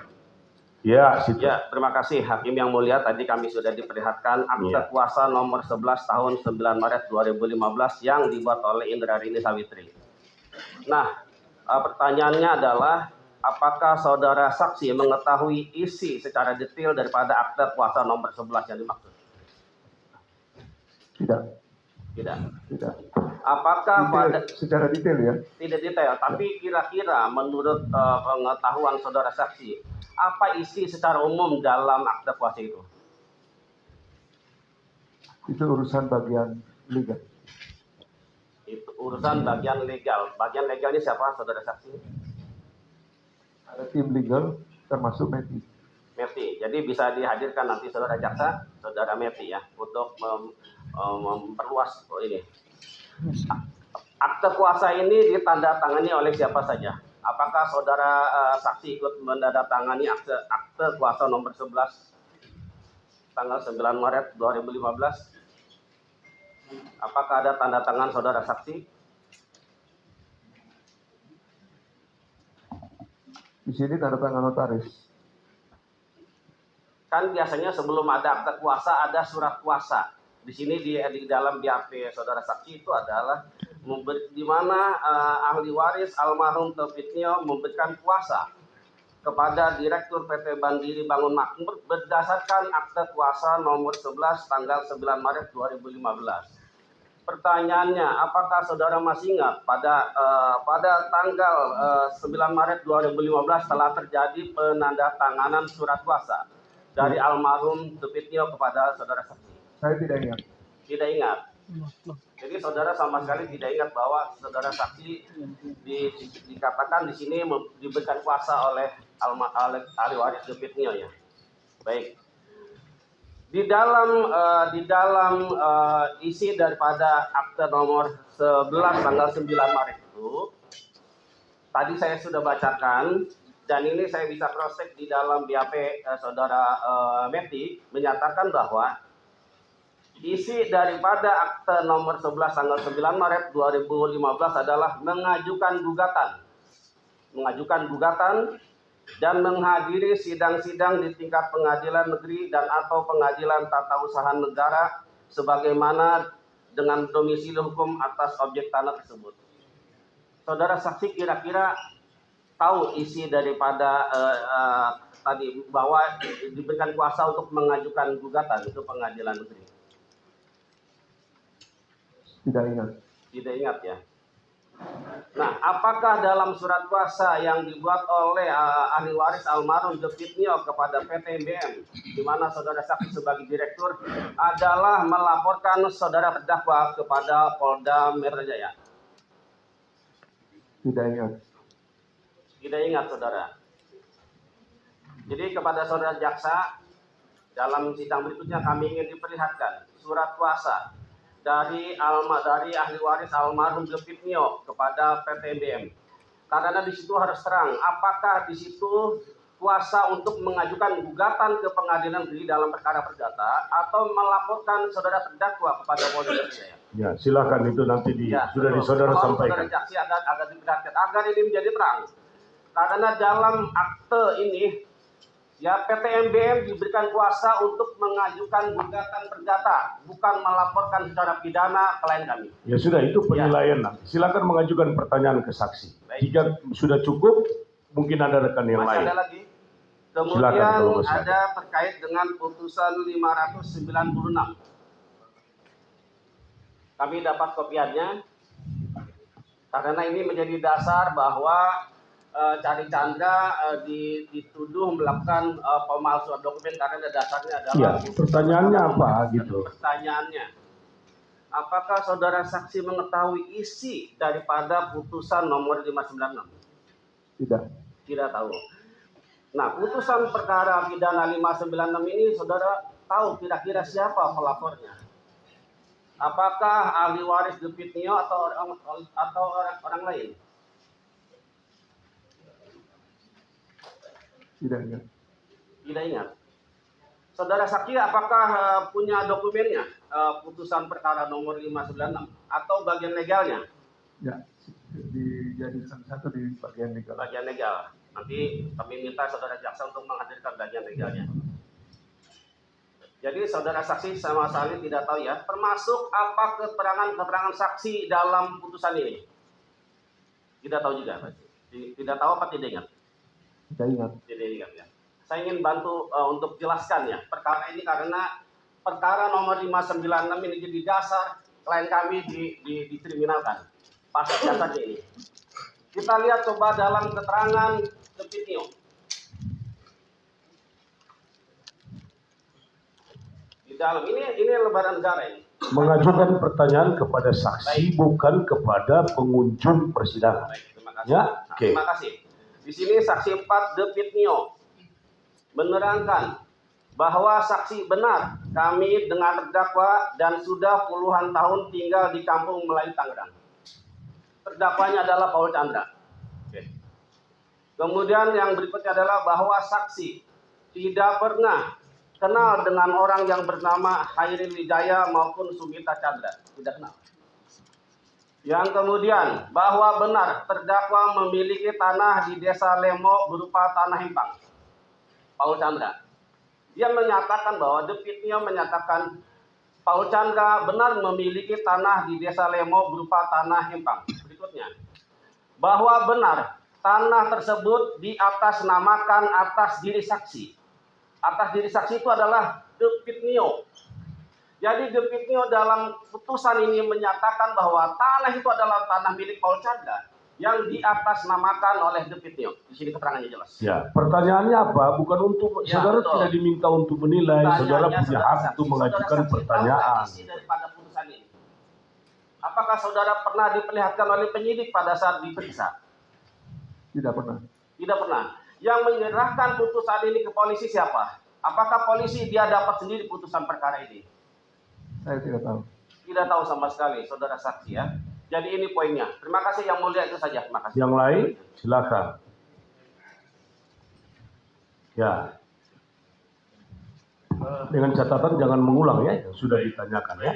situ. Ya, terima kasih Hakim yang mulia. Tadi kami sudah diperlihatkan akte kuasa nomor 11 tahun 9 Maret 2015 yang dibuat oleh Indra Rini Sawitri. Nah, pertanyaannya adalah apakah saudara saksi mengetahui isi secara detail daripada akte kuasa nomor 11 yang dimaksud? Tidak. Apakah Secara detail ya? Tidak detail, tapi kira-kira menurut pengetahuan saudara saksi, apa isi secara umum dalam akte kuasa itu? Itu urusan bagian legal. Itu urusan bagian legal. Bagian legalnya siapa saudara saksi? Ada tim legal termasuk Meti. Merti. Jadi bisa dihadirkan nanti saudara jaksa, saudara Merti ya, untuk memperluas ini. Akte kuasa ini ditandatangani oleh siapa saja? Apakah saudara saksi ikut menandatangani akte kuasa nomor 11 tanggal 9 Maret 2015? Apakah ada tanda tangan saudara saksi? Di sini tanda tangan notaris. Kan biasanya sebelum ada akte kuasa ada surat kuasa. Di sini di dalam BAP saudara saksi itu adalah di mana ahli waris almarhum Taufiknio memberikan kuasa kepada Direktur PT Bandiri Bangun Makmur berdasarkan akte kuasa nomor 11 tanggal 9 Maret 2015. Pertanyaannya, apakah saudara masih ingat pada tanggal 9 Maret 2015 telah terjadi penandatanganan surat kuasa dari almarhum Taufiknio kepada saudara saksi? Saya tidak ingat. Tidak ingat. Jadi saudara sama sekali tidak ingat bahwa saudara saksi dikatakan di sini diberikan kuasa oleh ahli waris Taufiknio ya. Baik. Di dalam isi daripada akte nomor 11 tanggal 9 Maret itu tadi saya sudah bacakan dan ini saya bisa cross check di dalam BAP saudara Meti menyatakan bahwa isi daripada akte nomor 11 tanggal 9 Maret 2015 adalah mengajukan gugatan dan menghadiri sidang-sidang di tingkat pengadilan negeri dan atau pengadilan tata usaha negara sebagaimana dengan domisili hukum atas objek tanah tersebut. Saudara saksi kira-kira tahu isi daripada tadi bahwa diberikan kuasa untuk mengajukan gugatan ke pengadilan negeri? Tidak ingat. Tidak ingat ya. Nah, apakah dalam surat kuasa yang dibuat oleh ahli waris almarhum Depitnio kepada PT MBM, di mana saudara saksi sebagai direktur, adalah melaporkan saudara terdakwa kepada Polda Metro Jaya? Tidak ingat. Tidak ingat, saudara. Jadi kepada saudara jaksa, dalam sidang berikutnya kami ingin diperlihatkan surat kuasa dari ahli waris almarhum Depitnio kepada PT MBM. Karena di situ harus terang, apakah di situ kuasa untuk mengajukan gugatan ke pengadilan negeri dalam perkara perdata atau melaporkan saudara terdakwa kepada Polda Metro Jaya? Ya, silakan itu nanti sudah di saudara Mohon sampaikan. saudara jaksi agar diperhatikan agar ini menjadi terang. Karena dalam akte ini, ya PT MBM diberikan kuasa untuk mengajukan gugatan perdata, bukan melaporkan secara pidana klien kami. Ya sudah, itu penilaian nanti. Silakan mengajukan pertanyaan ke saksi. Baik. Jika sudah cukup, mungkin ada rekan yang Masih lain. ada lagi. Kemudian Silakan, kalau masih ada terkait dengan putusan 596. Kami dapat kopiannya karena ini menjadi dasar bahwa Cari Chandra dituduh melakukan pemalsuan dokumen karena dasarnya adalah. Iya, pertanyaannya apa gitu? Pertanyaannya, apakah saudara saksi mengetahui isi daripada putusan nomor 596? Tidak. Tidak tahu. Nah, putusan perkara pidana 596 ini saudara tahu kira-kira siapa pelapornya? Apakah ahli waris Depitnio atau orang lain? Tidak ingat. Tidak ingat. Saudara saksi apakah punya dokumennya putusan perkara nomor 596 atau bagian legalnya? Ya, dijadikan satu di bagian legal. Bagian legal. Nanti kami minta saudara jaksa untuk menghadirkan bagian legalnya. Jadi saudara saksi sama sekali tidak tahu ya, termasuk apa keterangan saksi dalam putusan ini. Tidak tahu juga, Pak. Tidak tahu apa tidak ingat? Tidak ingat. Tidak ingat ya. Saya ingin bantu untuk jelaskan ya perkara ini karena perkara nomor 596 ini jadi dasar klien kami dikriminalkan. Pasal dasarnya ini. Kita lihat coba dalam keterangan Depitnio. Di dalam ini lembaran negara ini. Mengajukan pertanyaan kepada saksi, bukan kepada pengunjung persidangan. Baik, terima kasih. Ya, Nah, oke. terima kasih. Di sini saksi 4 Depitnio menerangkan bahwa saksi benar kami dengan terdakwa dan sudah puluhan tahun tinggal di Kampung Melayu Tangerang. Terdakwanya adalah Paul Chandra. Oke. Kemudian yang berikutnya adalah bahwa saksi tidak pernah kenal dengan orang yang bernama Hairil Wijaya maupun Sumita Chandra. Tidak kenal. Yang kemudian bahwa benar terdakwa memiliki tanah di Desa Lemo berupa tanah hempang. Paul Chandra. Dia menyatakan bahwa Depitnio menyatakan Paul Chandra benar memiliki tanah di Desa Lemo berupa tanah hempang. Berikutnya, bahwa benar tanah tersebut diatasnamakan atas diri saksi. Atas diri saksi itu adalah Depitnio. Jadi Depitnio dalam putusan ini menyatakan bahwa tanah itu adalah tanah milik Paul Chandra yang diatasnamakan oleh Depitnio. Di sini keterangannya jelas. Ya, pertanyaannya apa? Bukan untuk Ya, saudara betul. tidak diminta untuk menilai, saudara Pertanyaannya, punya saudara hak saksi. untuk mengajukan Saudara saksi pertanyaan. tahu isi daripada putusan ini. Apakah saudara pernah diperlihatkan oleh penyidik pada saat diperiksa? Tidak pernah. Tidak pernah. Yang menyerahkan putusan ini ke polisi siapa? Apakah polisi dia dapat sendiri putusan perkara ini? Saya tidak tahu. Tidak tahu sama sekali, saudara saksi ya. Jadi ini poinnya. Terima kasih yang mulia, itu saja. Terima kasih. Yang lain, silakan. Ya. Dengan catatan jangan mengulang ya, yang sudah ditanyakan ya.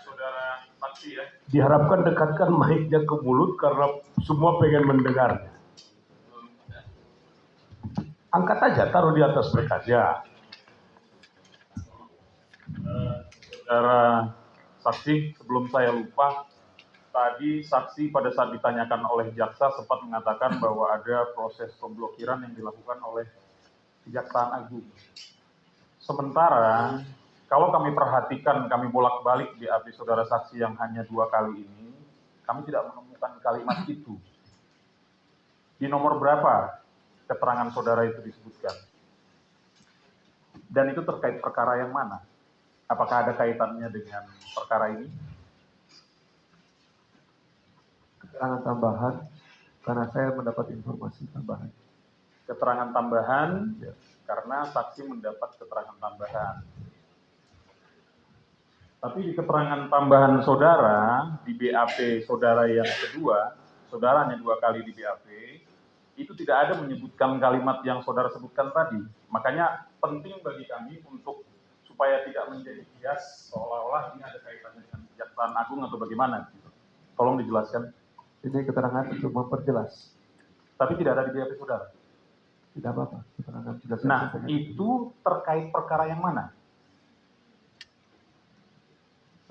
Saudara saksi ya. Diharapkan dekatkan mic-nya ke mulut karena semua pengen mendengarnya. Angkat aja, taruh di atas bekasnya. Saudara saksi, sebelum saya lupa, tadi saksi pada saat ditanyakan oleh jaksa sempat mengatakan bahwa ada proses pemblokiran yang dilakukan oleh Kejaksaan Agung. Sementara, kalau kami perhatikan, kami bolak-balik di BAP saudara saksi yang hanya 2 kali ini, kami tidak menemukan kalimat itu. Di nomor berapa keterangan saudara itu disebutkan? Dan itu terkait perkara yang mana? Apakah ada kaitannya dengan perkara ini? Keterangan tambahan, karena saya mendapat informasi tambahan. Keterangan tambahan, ya, karena saksi mendapat keterangan tambahan. Tapi di keterangan tambahan saudara, di BAP saudara yang kedua, saudara hanya 2 kali di BAP, itu tidak ada menyebutkan kalimat yang saudara sebutkan tadi. Makanya penting bagi kami untuk supaya tidak menjadi bias seolah-olah ini ada kaitannya dengan Kejaksaan Agung atau bagaimana. Tolong dijelaskan. Ini keterangan untuk memperjelas. Tapi tidak ada di BAP saudara. Tidak apa-apa, keterangan sudah saya Nah, sampaikan. itu terkait perkara yang mana?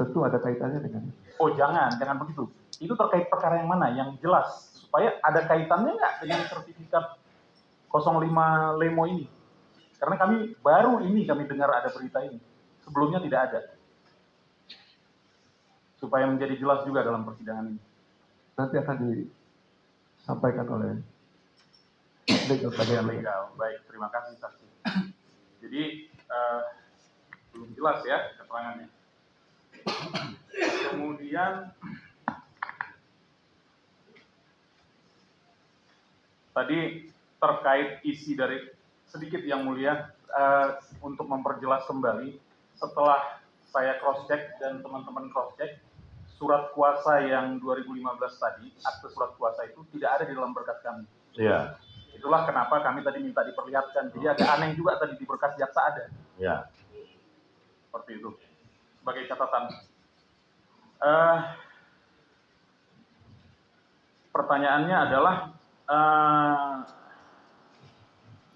Tentu ada kaitannya dengan itu. Oh jangan begitu. Itu terkait perkara yang mana? Yang jelas. Supaya ada kaitannya nggak dengan sertifikat 05 Lemo ini. Karena kami baru ini kami dengar ada berita ini. Sebelumnya tidak ada. Supaya menjadi jelas juga dalam persidangan ini. Nanti akan disampaikan oleh legal. Baik, terima kasih saksi. Jadi belum jelas ya keterangannya. Kemudian tadi terkait isi dari sedikit yang mulia untuk memperjelas kembali setelah saya cross check dan teman-teman cross check surat kuasa yang 2015 tadi, akte surat kuasa itu tidak ada di dalam berkas kami. Ya. Itulah kenapa kami tadi minta diperlihatkan. Jadi agak aneh juga tadi di berkas jaksa ada. Ya. Seperti itu. Sebagai catatan. Pertanyaannya adalah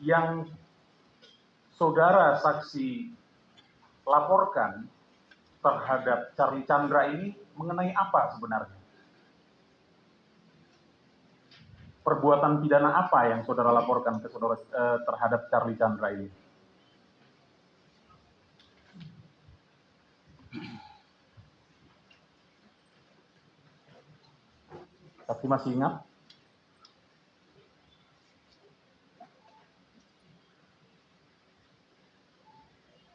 yang saudara saksi laporkan terhadap Charlie Chandra ini mengenai apa sebenarnya? Perbuatan pidana apa yang saudara laporkan ke saudara terhadap Charlie Chandra ini? Saksi masih ingat?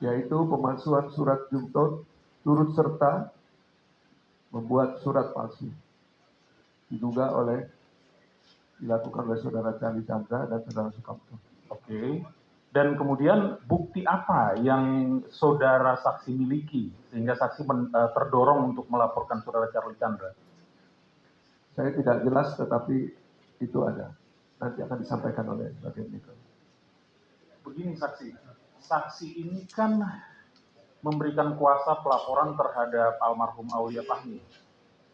Yaitu pemalsuan surat juntot turut serta membuat surat palsu. Diduga dilakukan oleh saudara Charlie Chandra dan saudara Sukamto. Oke. Dan kemudian bukti apa yang saudara saksi miliki sehingga saksi terdorong untuk melaporkan saudara Charlie Chandra? Saya tidak jelas, tetapi itu ada. Nanti akan disampaikan oleh bagian legal. Begini saksi ini kan memberikan kuasa pelaporan terhadap almarhum Aulia Fahmi.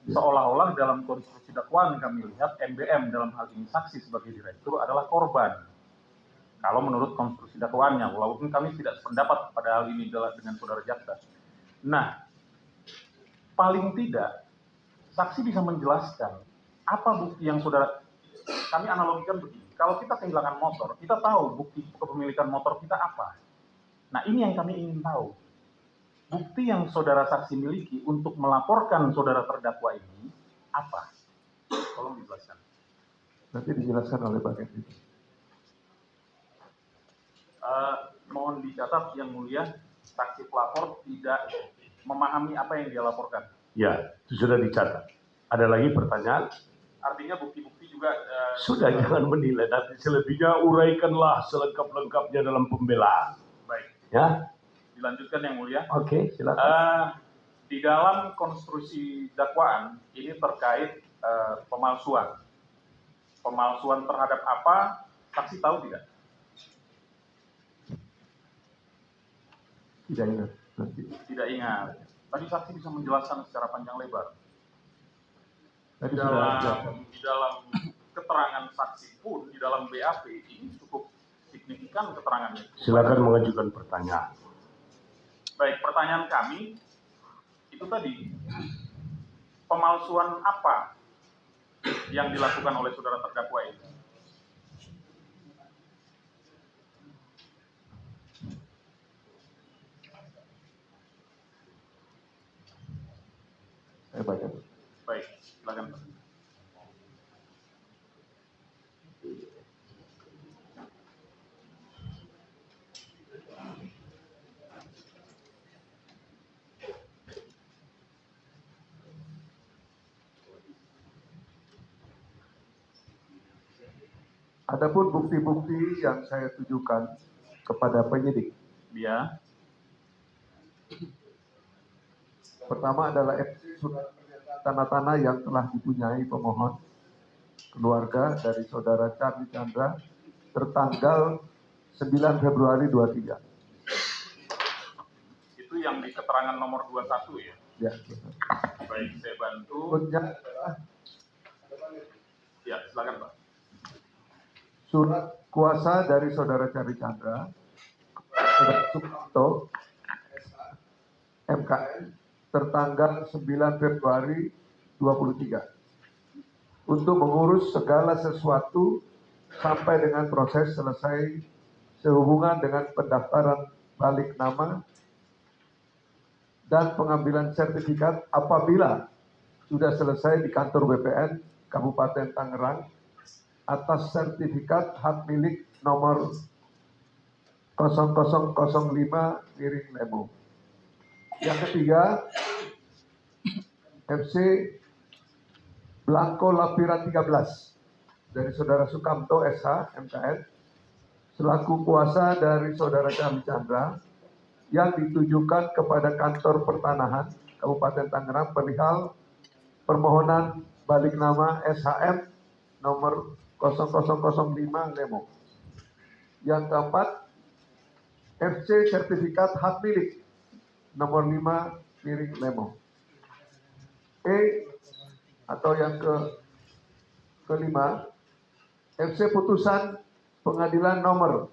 Seolah-olah dalam konstruksi dakwaan kami lihat MBM dalam hal ini saksi sebagai direktur adalah korban. Kalau menurut konstruksi dakwaannya, walaupun kami tidak sependapat pada hal ini dengan saudara jaksa. Nah, paling tidak saksi bisa menjelaskan apa bukti yang kami analogikan begini. Kalau kita kehilangan motor, kita tahu bukti kepemilikan motor kita apa. Nah, ini yang kami ingin tahu. Bukti yang saudara saksi miliki untuk melaporkan saudara terdakwa ini apa? Tolong dijelaskan. Nanti dijelaskan oleh bagian legal. Mohon dicatat yang mulia, saksi pelapor tidak memahami apa yang dia laporkan. Ya, itu sudah dicatat. Ada lagi pertanyaan? Artinya bukti-bukti juga Sudah jangan menilai, nanti selebihnya uraikanlah selengkap-lengkapnya dalam pembelaan. baik. Ya, Dilanjutkan yang mulia. oke, silakan. Di dalam konstruksi dakwaan ini terkait pemalsuan. Pemalsuan terhadap apa? Saksi tahu tidak? Tidak ingat. Nanti. Tidak ingat. Tadi saksi bisa menjelaskan secara panjang lebar. Tadi Di dalam keterangan saksi pun, di dalam BAP ini cukup signifikan keterangannya. Silakan mengajukan pertanyaan. Baik, pertanyaan kami itu tadi, pemalsuan apa yang dilakukan oleh saudara terdakwa ini? Saya baca. Baik, silakan. Adapun bukti-bukti yang saya tujukan kepada penyidik. Ya. Pertama adalah surat tanah-tanah yang telah dipunyai pemohon keluarga dari saudara Charlie Chandra tertanggal 9 Februari 23. Itu yang di keterangan nomor 21 ya? Ya, betul. Baik, saya bantu. Berikutnya adalah Ya, silakan Pak. surat kuasa dari saudara Charlie Chandra kepada Sukamto MKN tertanggal 9 Februari 23 untuk mengurus segala sesuatu sampai dengan proses selesai sehubungan dengan pendaftaran balik nama dan pengambilan sertifikat apabila sudah selesai di kantor BPN Kabupaten Tangerang atas sertifikat hak milik nomor 0005/Lemo. Yang ketiga, FC Blanco Lapiran 13 dari saudara Sukamto SH MKN selaku kuasa dari saudara Charlie Chandra yang ditujukan kepada kantor pertanahan Kabupaten Tangerang perihal permohonan balik nama SHM nomor 0005 Yang keempat, FC sertifikat hak milik nomor 5/Lemo. Atau yang kelima, FC putusan pengadilan nomor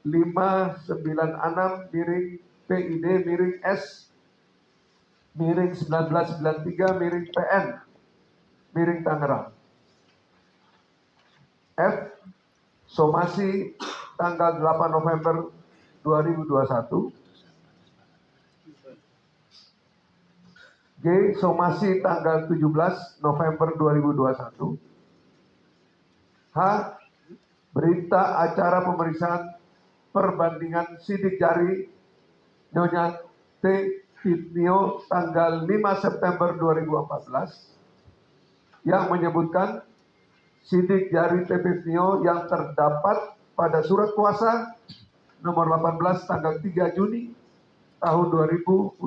596-PID-S-1993-PN Tangerang. Somasi tanggal 8 November 2021. Somasi tanggal 17 November 2021. Berita acara pemeriksaan perbandingan sidik jari Nyonya T. Fitnio tanggal 5 September 2014 yang menyebutkan sidik jari T. Fitnio yang terdapat pada surat kuasa nomor 18 tanggal 3 Juni tahun 1982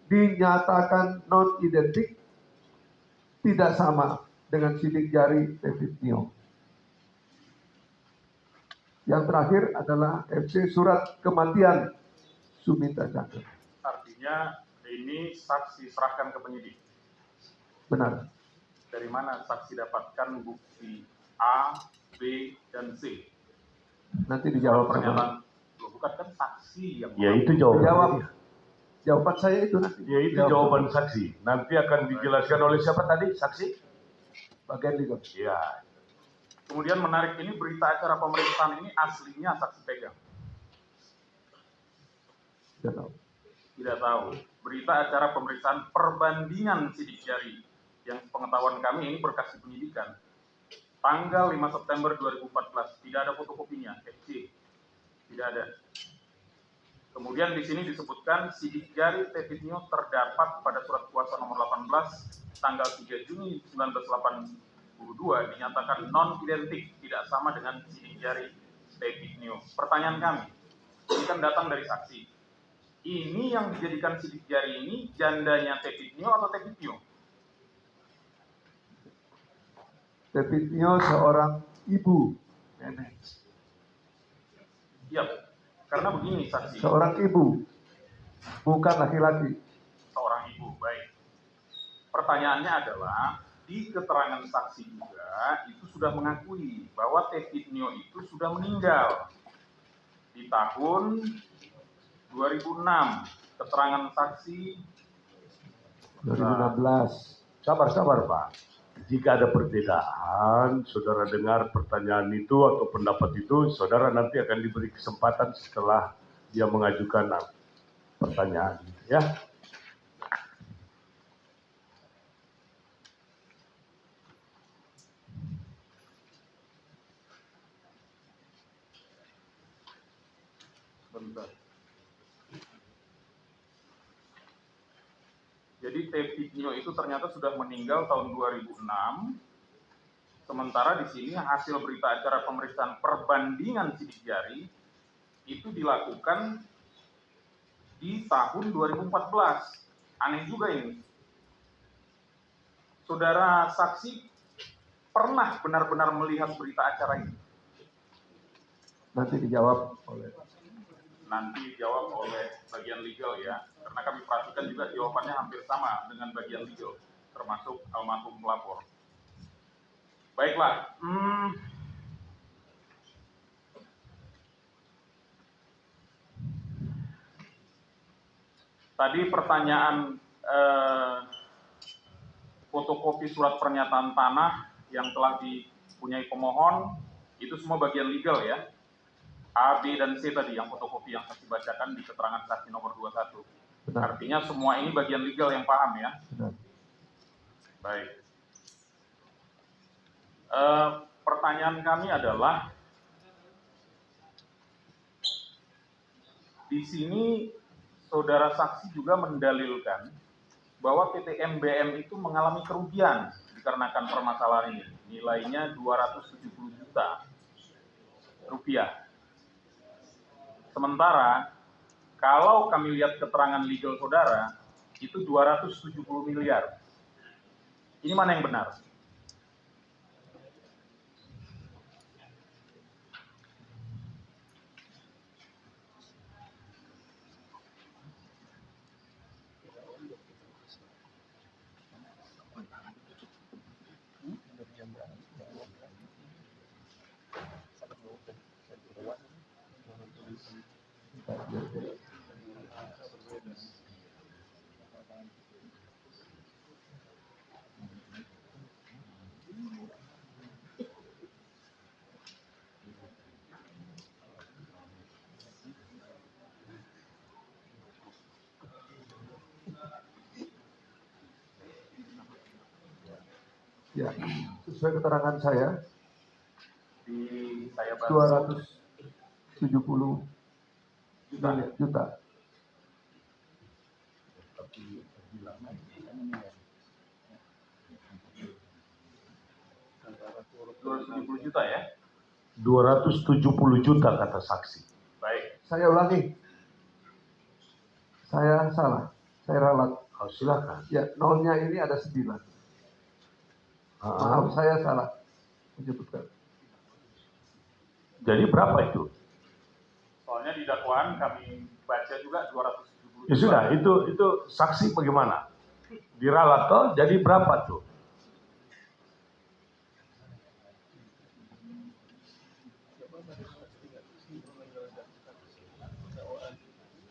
dinyatakan non identik, tidak sama dengan sidik jari T. Fitnio. Yang terakhir adalah FC surat kematian Suminta Chandra. Artinya ini saksi serahkan ke penyidik. Benar. Dari mana saksi dapatkan bukti A, B, dan C? Nanti dijawab. Pernyataan, loh, bukan kan saksi yang Ya itu jawaban. Jawaban saya itu nanti. Ya itu jawaban saksi. Nanti akan dijelaskan oleh siapa tadi? Saksi? Bagian legal. Ya. Kemudian menarik, ini berita acara pemeriksaan ini aslinya saksi pegang. Tidak tahu. Berita acara pemeriksaan perbandingan sidik jari yang pengetahuan kami ini berkas penyidikan. Tanggal 5 September 2014, tidak ada fotokopinya, FC. Tidak ada. Kemudian di sini disebutkan sidik jari T. Fitnio terdapat pada surat kuasa nomor 18 tanggal 3 Juni 1982 dinyatakan non identik, tidak sama dengan sidik jari T. Fitnio. Pertanyaan kami, ini kan datang dari saksi. Ini yang dijadikan sidik jari ini jandanya T. Fitnio atau T. Fitnio? T. Fitnio seorang ibu, nenek. Iya, karena begini saksi. Seorang ibu, bukan laki-laki. Seorang ibu, baik. Pertanyaannya adalah, di keterangan saksi juga itu sudah mengakui bahwa T. Fitnio itu sudah meninggal di tahun 2006. Keterangan saksi 2016. Sabar Pak. Jika ada perbedaan, saudara dengar pertanyaan itu atau pendapat itu, saudara nanti akan diberi kesempatan setelah dia mengajukan pertanyaan. Ya. Bentar. Jadi T. Fitnio itu ternyata sudah meninggal tahun 2006 Sementara di sini hasil berita acara pemeriksaan perbandingan sidik jari itu dilakukan di tahun 2014. Aneh juga ini. Saudara saksi pernah benar-benar melihat berita acara ini? Nanti dijawab oleh Nanti dijawab oleh bagian legal ya. Karena kami perhatikan juga jawabannya hampir sama dengan bagian legal, termasuk almarhum pelapor. Baiklah, tadi pertanyaan fotokopi surat pernyataan tanah yang telah dipunyai pemohon, itu semua bagian legal ya. A, B, dan C tadi yang fotokopi yang saksi bacakan di keterangan saksi nomor 21. benar. Artinya semua ini bagian legal yang paham ya. Benar. Baik. Pertanyaan kami adalah, di sini saudara saksi juga mendalilkan bahwa PT MBM itu mengalami kerugian dikarenakan permasalahan ini. Nilainya 270 juta rupiah. Sementara kalau kami lihat keterangan legal saudara, itu 270 miliar. Ini mana yang benar? Ya, sesuai keterangan saya, Di saya baca 270 juta. juta ya. 270 juta kata saksi. Baik. Saya ulangi. Saya salah. Saya ralat. Oh, silakan. Ya, nolnya ini ada 9. Maaf, saya salah menyebutkan. Jadi berapa itu? Soalnya di dakwaan kami baca juga 270 juta. Ya sudah, itu saksi bagaimana? Diralat toh, jadi berapa tuh?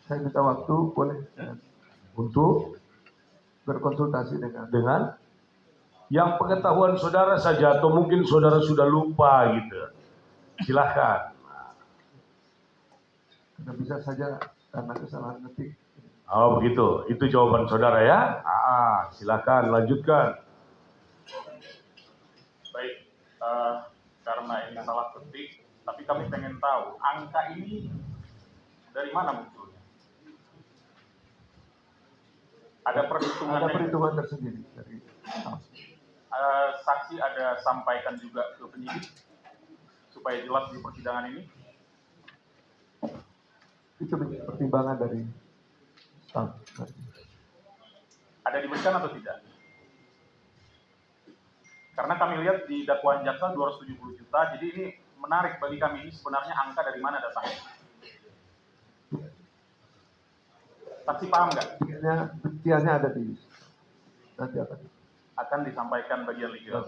Saya minta waktu, boleh Untuk berkonsultasi dengan yang pengetahuan saudara saja atau mungkin saudara sudah lupa gitu. Silahkan. karena bisa saja karena kesalahan ngetik. Oh begitu, itu jawaban saudara ya. Silahkan lanjutkan. Baik, karena ini salah ketik, tapi kami pengen tahu angka ini dari mana munculnya? Ada perhitungan? Ada perhitungan tersendiri dari saksi ada sampaikan juga ke penyidik supaya jelas di persidangan ini. itu pertimbangan dari staff. Ada diberikan atau tidak? Karena kami lihat di dakwaan jaksa 270 juta, jadi ini menarik bagi kami, ini sebenarnya angka dari mana datangnya? Saksi paham nggak? Buktiannya ada di nanti Akan disampaikan bagian legal.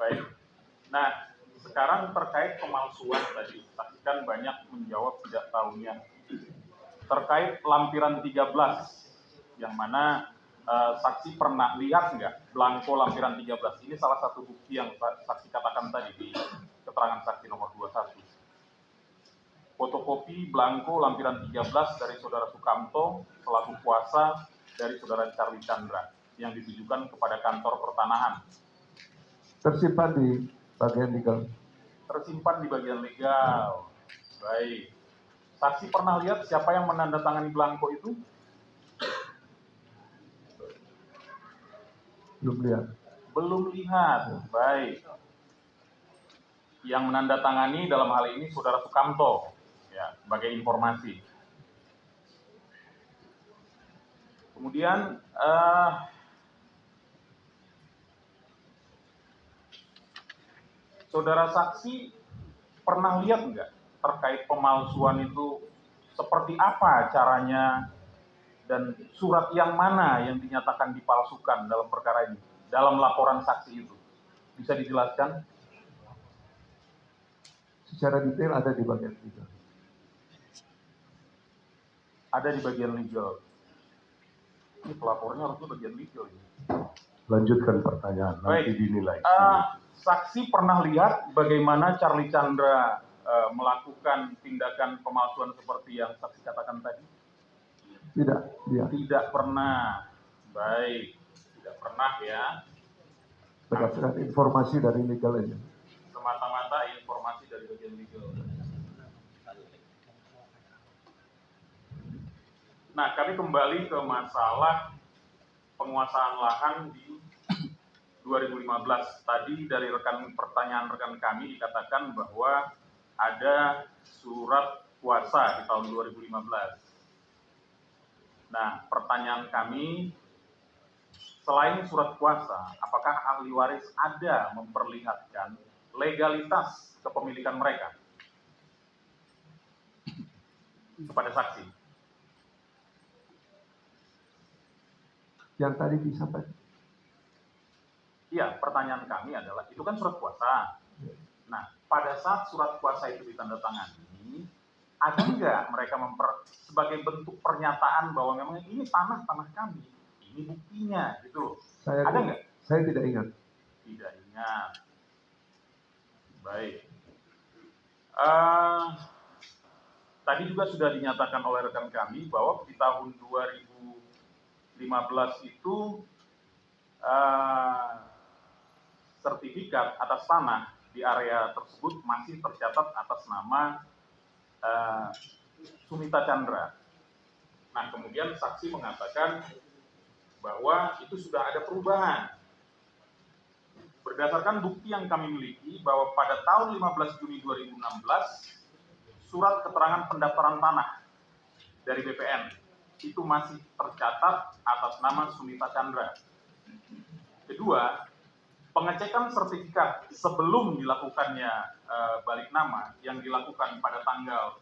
Baik. Nah, sekarang terkait pemalsuan tadi, saksi kan banyak menjawab tidak tahunya. Terkait lampiran 13, yang mana saksi pernah lihat nggak blanko lampiran 13? Ini salah satu bukti yang saksi katakan tadi di keterangan saksi nomor 21. Fotokopi blanko lampiran 13 dari saudara Sukamto selaku kuasa dari saudara Charlie Chandra yang ditujukan kepada kantor pertanahan. tersimpan di bagian legal. Tersimpan di bagian legal. Baik. Saksi pernah lihat siapa yang menandatangani blanko itu? Belum lihat. Belum lihat. Baik. Yang menandatangani dalam hal ini Saudara Sukamto, ya, sebagai informasi. Kemudian saudara saksi pernah lihat nggak terkait pemalsuan itu seperti apa caranya dan surat yang mana yang dinyatakan dipalsukan dalam perkara ini, dalam laporan saksi itu? Bisa dijelaskan? Secara detail ada di bagian legal. Ada di bagian legal. Ini pelapornya harusnya bagian legal. Ya. Lanjutkan pertanyaan, nanti Baik. dinilai. Saksi pernah lihat bagaimana Charlie Chandra melakukan tindakan pemalsuan seperti yang saksi katakan tadi? Tidak, dia Tidak pernah. Baik, tidak pernah ya. berdasarkan informasi dari legal aja. Semata-mata informasi dari bagian legal. Nah, kami kembali ke masalah penguasaan lahan di 2015. Tadi dari pertanyaan rekan kami dikatakan bahwa ada surat kuasa di tahun 2015. Nah, pertanyaan kami, selain surat kuasa, apakah ahli waris ada memperlihatkan legalitas kepemilikan mereka kepada saksi? Yang tadi disampaikan. Iya, pertanyaan kami adalah, itu kan surat kuasa. Nah, pada saat surat kuasa itu ditandatangani, ada nggak mereka sebagai bentuk pernyataan bahwa memang ini tanah kami, ini buktinya, gitu. Ada nggak? Saya tidak ingat. Tidak ingat. Baik. Tadi juga sudah dinyatakan oleh rekan kami bahwa di tahun 2015 itu sertifikat atas tanah di area tersebut masih tercatat atas nama Sumita Chandra. Nah, kemudian saksi mengatakan bahwa itu sudah ada perubahan. Berdasarkan bukti yang kami miliki bahwa pada tahun 15 Juni 2016, surat keterangan pendaftaran tanah dari BPN itu masih tercatat atas nama Sumita Chandra. Kedua, pengecekan sertifikat sebelum dilakukannya balik nama yang dilakukan pada tanggal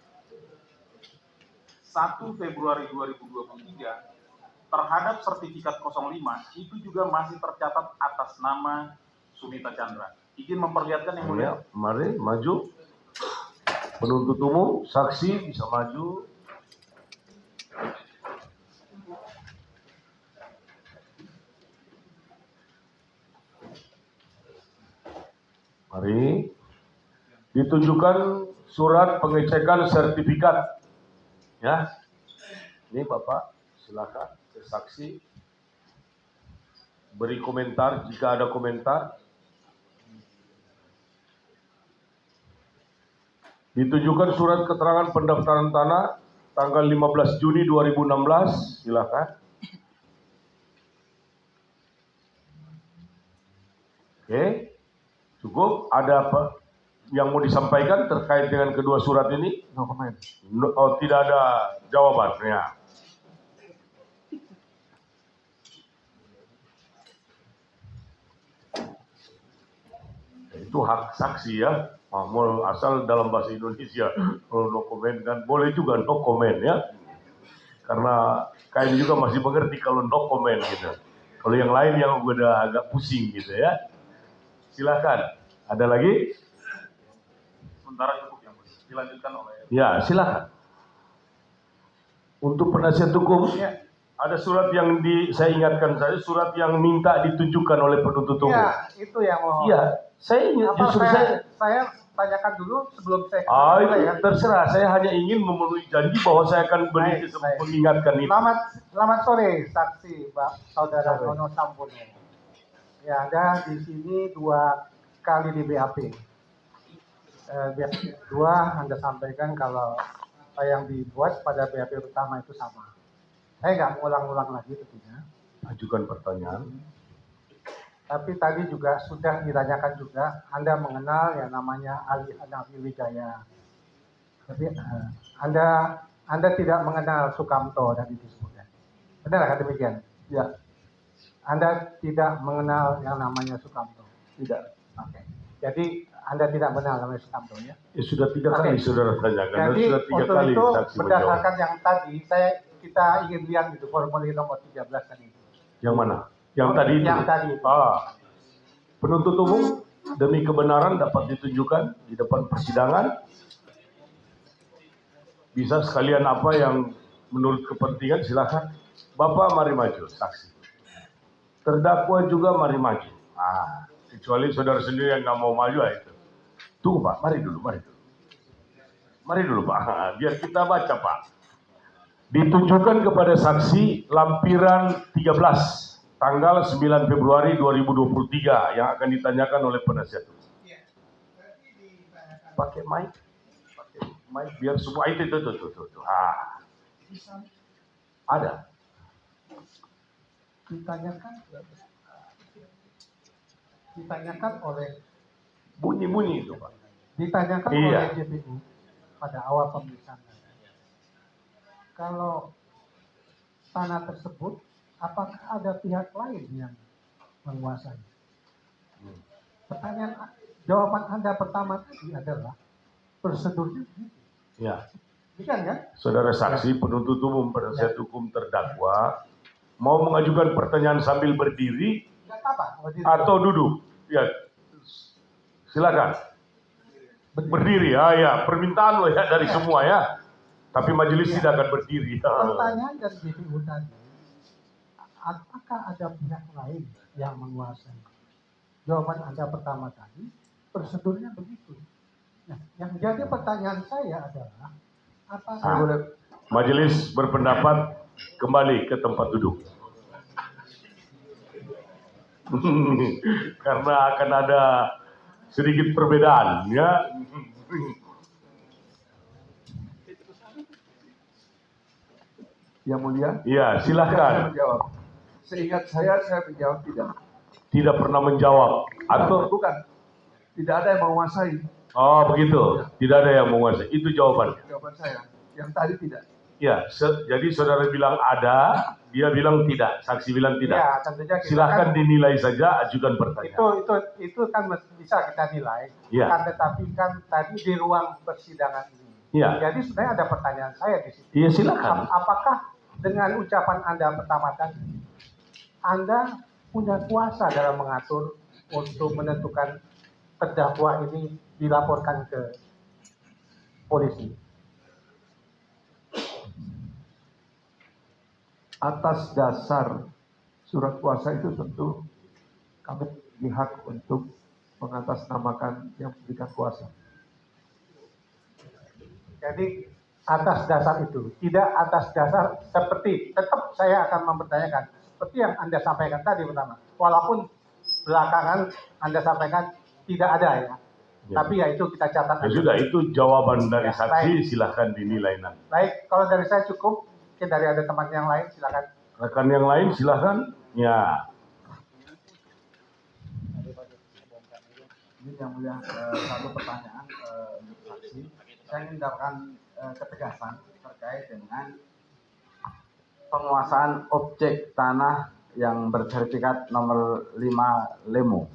1 Februari 2023 terhadap sertifikat 05 itu juga masih tercatat atas nama Sumita Chandra. Izin memperlihatkan yang mulia. Ya, mari maju. Penuntut umum, saksi bisa maju. Mari. Ditunjukkan surat pengecekan sertifikat. Ya. Ini Bapak, silakan saksi beri komentar jika ada komentar. Ditunjukkan surat keterangan pendaftaran tanah tanggal 15 Juni 2016, silakan. Oke, cukup. Ada apa yang mau disampaikan terkait dengan kedua surat ini? No comment. Oh, tidak ada jawaban. Ya. Itu hak saksi ya. Mau asal dalam bahasa Indonesia. Kalau no comment kan boleh juga no comment ya. Karena kalian juga masih mengerti kalau no comment gitu. Kalau yang lain yang udah agak pusing gitu ya. Silakan. Ada lagi? Sementara cukup yang mulia. Dilanjutkan oleh. Ya, silakan. Untuk penasihat hukum, ada surat yang saya ingatkan saja, surat yang minta ditunjukkan oleh penuntut umum. Iya, itu yang mau. Iya, saya ingin justru saya tanyakan dulu sebelum saya. Itu terserah. Saya hanya ingin memenuhi janji bahwa saya akan mengingatkan itu. Selamat sore, saksi, Pak Saudara Nono Sampono. Ya, ada di sini 2 kali di BAP. Dua Anda sampaikan kalau apa yang dibuat pada BAP utama itu sama. Saya nggak mengulang-ulang lagi tentunya. Ajukan pertanyaan. Tapi tadi juga sudah ditanyakan juga, Anda mengenal yang namanya Ali Hanafi Wijaya. Tapi Anda tidak mengenal Sukamto tadi disebutkan. Benar kan demikian? Ya, Anda tidak mengenal yang namanya Sukamto. tidak. Oke. Jadi Anda tidak mengenal namanya Sukamto ya? Ya sudah 3 kali saudara tanyakan. Dan Jadi sudah 3 untuk kali itu saksi menjawab. berdasarkan yang tadi kita ingin lihat itu formulir nomor 13 tadi. Yang mana? Yang tadi itu. Yang tadi itu. Penuntut umum demi kebenaran dapat ditunjukkan di depan persidangan. Bisa sekalian apa yang menurut kepentingan silakan. Bapak mari maju saksi. Terdakwa juga mari maju. Kecuali saudara sendiri yang nggak mau maju itu. Tunggu Pak, mari dulu. Mari dulu Pak, biar kita baca Pak. Ditunjukkan kepada saksi lampiran 13 tanggal 9 Februari 2023 yang akan ditanyakan oleh penasihat hukum. Pakai mic biar semua itu. Ada. Ditanyakan oleh Bunyi itu Pak. Ditanyakan Iya. oleh JPU pada awal pemeriksaan. Kalau tanah tersebut, apakah ada pihak lain yang menguasai? Jawaban Anda pertama tadi adalah prosedurnya begitu. Ya. Bukan kan? Saudara saksi, penuntut umum, penasihat hukum, terdakwa mau mengajukan pertanyaan sambil berdiri Enggak apa-apa. atau duduk. Ya, silakan. Berdiri, ya, permintaan loh ya dari semua ya. Tapi majelis tidak akan berdiri. Pertanyaan dari JPU tadi, apakah ada pihak lain yang menguasai? Jawaban Anda pertama tadi, prosedurnya begitu. Nah, yang jadi pertanyaan saya adalah, apakah Majelis berpendapat kembali ke tempat duduk. Karena akan ada sedikit perbedaan ya. Yang mulia. Ya, silakan. Saya menjawab. Seingat saya menjawab tidak. Tidak pernah menjawab atau Bukan. Tidak ada yang menguasai. oh begitu, tidak ada yang menguasai. Itu jawaban. Jawaban saya. Yang tadi tidak. Ya, jadi saudara bilang ada, dia bilang tidak, saksi bilang tidak. Ya, tentunya kita Silahkan kan, dinilai saja, ajukan pertanyaan. itu kan bisa kita nilai. Ya. Kan, tetapi kan tadi di ruang persidangan ini. Ya. Jadi sebenarnya ada pertanyaan saya di situ. Iya silakan. Apakah dengan ucapan Anda pertama tadi, Anda punya kuasa dalam mengatur untuk menentukan terdakwa ini dilaporkan ke polisi? Atas dasar surat kuasa itu tentu kami memiliki hak untuk mengatasnamakan yang memberikan kuasa. Jadi atas dasar itu, tidak atas dasar seperti, tetap saya akan mempertanyakan, seperti yang Anda sampaikan tadi pertama, walaupun belakangan Anda sampaikan tidak ada ya, tapi ya itu kita catat. Ya sudah, itu jawaban dari Ya, saksi, baik. silahkan dinilai nanti. Baik, kalau dari saya cukup, mungkin dari ada teman yang lain silakan. Rekan yang lain silahkan. Ya. Ini yang mulia, satu pertanyaan untuk saksi. Saya ingin mendapatkan ketegasan terkait dengan penguasaan objek tanah yang bersertifikat nomor 5 Lemo.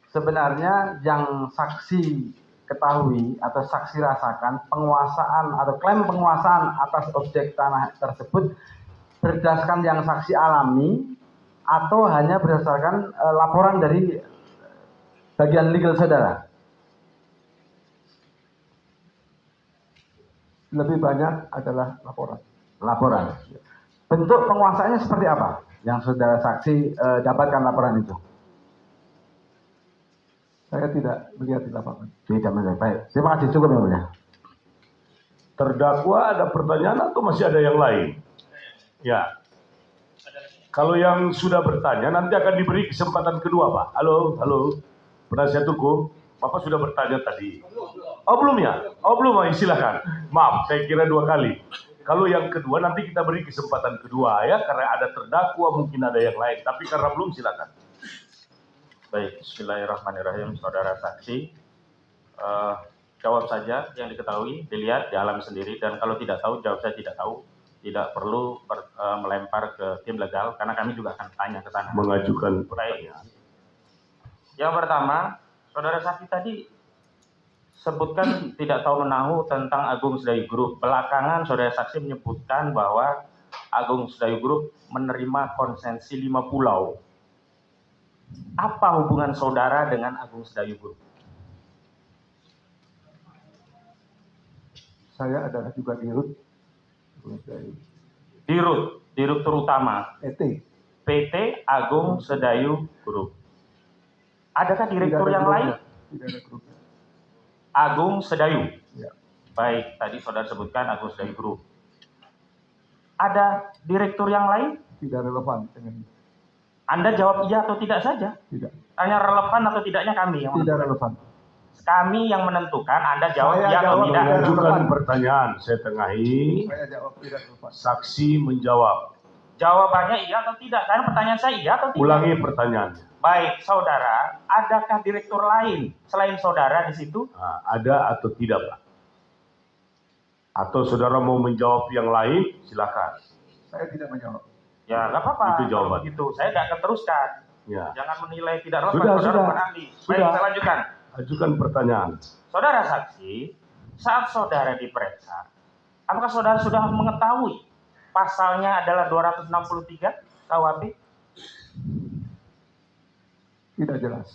Sebenarnya yang saksi ketahui atau saksi rasakan penguasaan atau klaim penguasaan atas objek tanah tersebut berdasarkan yang saksi alami atau hanya berdasarkan laporan dari bagian legal saudara? Lebih banyak adalah laporan. Laporan. Bentuk penguasaannya seperti apa yang saudara saksi dapatkan laporan itu? Saya tidak melihat di lapangan. Tidak melihat. Baik. Terima kasih, cukup yang mulia. Terdakwa ada pertanyaan atau masih ada yang lain? Ya. Kalau yang sudah bertanya nanti akan diberi kesempatan kedua, Pak. Halo. Penasihat hukum, Bapak sudah bertanya tadi. Oh belum ya? Oh belum, silakan. Maaf, saya kira 2 kali. Kalau yang kedua nanti kita beri kesempatan kedua ya, karena ada terdakwa mungkin ada yang lain. Tapi karena belum silakan. Baik, bismillahirrahmanirrahim, saudara saksi. Jawab saja yang diketahui, dilihat, dialami sendiri, dan kalau tidak tahu, jawab saya tidak tahu. Tidak perlu melempar ke tim legal, karena kami juga akan tanya ke sana. Mengajukan pertanyaan. Yang pertama, saudara saksi tadi sebutkan tidak tahu menahu tentang Agung Sedayu Group. Belakangan saudara saksi menyebutkan bahwa Agung Sedayu Group menerima konsensi 5 pulau. Apa hubungan saudara dengan Agung Sedayu Group? Saya adalah juga dirut. Direktur utama PT Agung Sedayu Group. Adakah direktur yang lain? Tidak ada grupnya. Agung Sedayu. Ya. Baik, tadi saudara sebutkan Agung Sedayu Group. Ada direktur yang lain? Tidak relevan dengan Anda jawab iya atau tidak saja. tidak. Hanya relevan atau tidaknya kami yang Tidak menentukan. relevan. Kami yang menentukan, Anda jawab Saya iya atau jawab tidak. Mengajukan pertanyaan, saya tengahi. Saya jawab tidak relevan. Saksi menjawab. Jawabannya iya atau tidak. Karena pertanyaan saya iya atau tidak. Ulangi pertanyaannya. Baik, saudara, adakah direktur lain selain saudara di situ? Nah, ada atau tidak, Pak? Atau saudara mau menjawab yang lain, silakan. Saya tidak menjawab. Ya, nggak apa-apa. Itu jawaban. Begitu, saya nggak akan teruskan. Ya. Jangan menilai tidak relevan. Sudah, saudara sudah. bukan ahli. Baik, Sudah. saya lanjutkan. Ajukan pertanyaan. Saudara saksi, saat saudara diperiksa, apakah saudara sudah mengetahui pasalnya adalah 263 KUHP? Tidak jelas.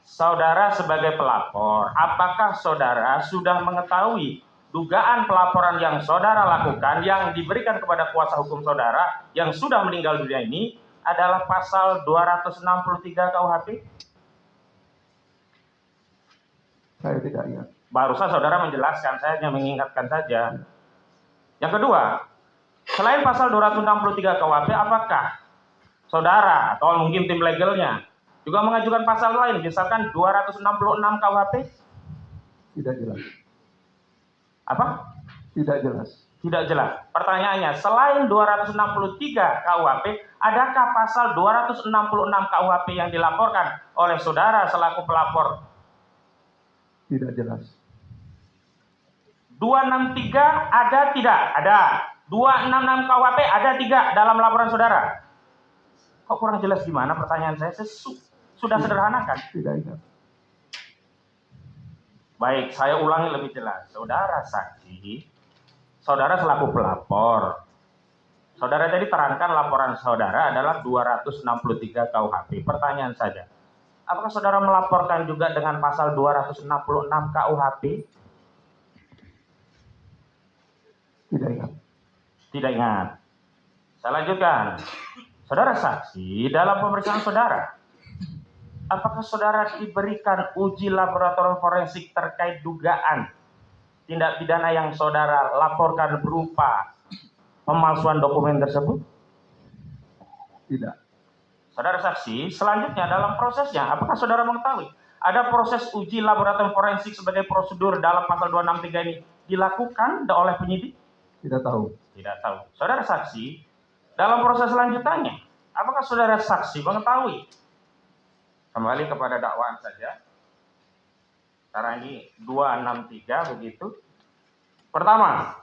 Saudara sebagai pelapor, apakah saudara sudah mengetahui dugaan pelaporan yang saudara lakukan yang diberikan kepada kuasa hukum saudara yang sudah meninggal dunia ini adalah pasal 263 KUHP? Saya tidak ingat. Barusan saudara menjelaskan, saya hanya mengingatkan saja. Yang kedua, selain pasal 263 KUHP, apakah saudara atau mungkin tim legalnya juga mengajukan pasal lain, misalkan 266 KUHP? Tidak jelas. Apa? Tidak jelas. Tidak jelas. Pertanyaannya, selain 263 KUHP, adakah pasal 266 KUHP yang dilaporkan oleh saudara selaku pelapor? Tidak jelas. 263 ada tidak? Ada. 266 KUHP ada tidak dalam laporan saudara? Kok kurang jelas gimana pertanyaan saya? Sudah sederhanakan. Tidak ingat. Baik, saya ulangi lebih jelas. Saudara saksi, saudara selaku pelapor. Saudara tadi terangkan laporan saudara adalah 263 KUHP. Pertanyaan saja, apakah saudara melaporkan juga dengan pasal 266 KUHP? Tidak ingat. Tidak ingat. Saya lanjutkan. Saudara saksi, dalam pemeriksaan saudara, apakah saudara diberikan uji laboratorium forensik terkait dugaan tindak pidana yang saudara laporkan berupa pemalsuan dokumen tersebut? Tidak. Saudara saksi, selanjutnya dalam prosesnya, apakah saudara mengetahui ada proses uji laboratorium forensik sebagai prosedur dalam pasal 263 ini dilakukan oleh penyidik? Tidak tahu. Tidak tahu. Saudara saksi, dalam proses selanjutnya, apakah saudara saksi mengetahui? Kembali kepada dakwaan saja. Sekarang ini 263 begitu. Pertama,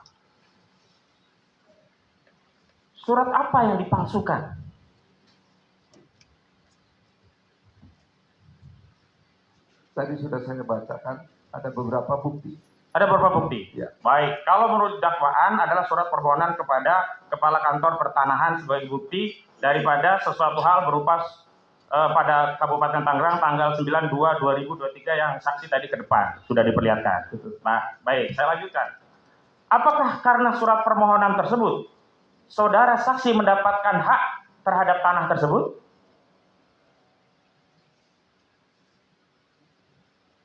surat apa yang dipalsukan? Tadi sudah saya bacakan, ada beberapa bukti. Ada beberapa bukti. Ya. Baik, kalau menurut dakwaan adalah surat permohonan kepada Kepala Kantor Pertanahan sebagai bukti daripada sesuatu hal berupa pada Kabupaten Tangerang tanggal 9/2/2023 yang saksi tadi ke depan sudah diperlihatkan. Nah, baik, saya lanjutkan. Apakah karena surat permohonan tersebut saudara saksi mendapatkan hak terhadap tanah tersebut?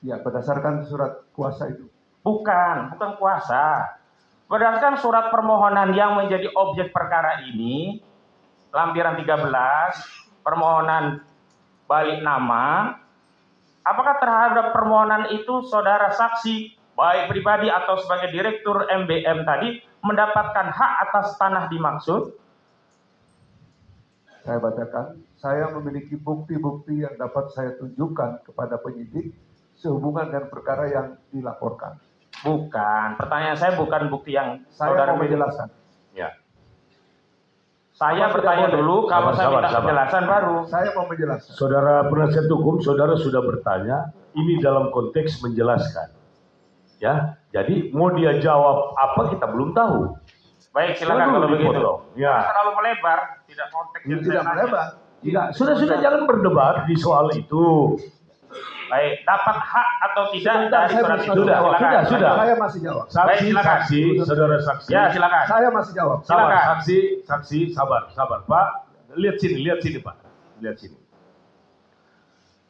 Ya, berdasarkan surat kuasa itu. Bukan kuasa. Berdasarkan surat permohonan yang menjadi objek perkara ini, lampiran 13, permohonan balik nama, apakah terhadap permohonan itu saudara saksi, baik pribadi atau sebagai direktur MBM tadi, mendapatkan hak atas tanah dimaksud? Saya bacakan, saya memiliki bukti-bukti yang dapat saya tunjukkan kepada penyidik sehubungan dengan perkara yang dilaporkan. Bukan, pertanyaan saya bukan bukti yang Saya saudara mau menjelaskan. Ya. Saya Apa bertanya tidak boleh? dulu, kalau saya minta Sabar. penjelasan baru. Saya mau menjelaskan. Saudara penasihat hukum, saudara sudah bertanya, ini dalam konteks menjelaskan. Ya, jadi mau dia jawab apa kita belum tahu. Baik, silakan Dulu kalau begitu. dipotong. Ya. Terlalu melebar, tidak konteks yang Tidak saya tanya. melebar. Tidak, sudah jangan berdebat di soal itu. Baik, dapat hak atau tidak Sebentar, dari saya surat masih itu? jawab. Silakan. Sudah. Saya masih jawab. Baik, Saksi, silakan. saksi, saudara saksi. Ya, silakan. Saya masih jawab. Sabar, Silakan. saksi, sabar, Pak. Lihat sini, Pak. Lihat sini.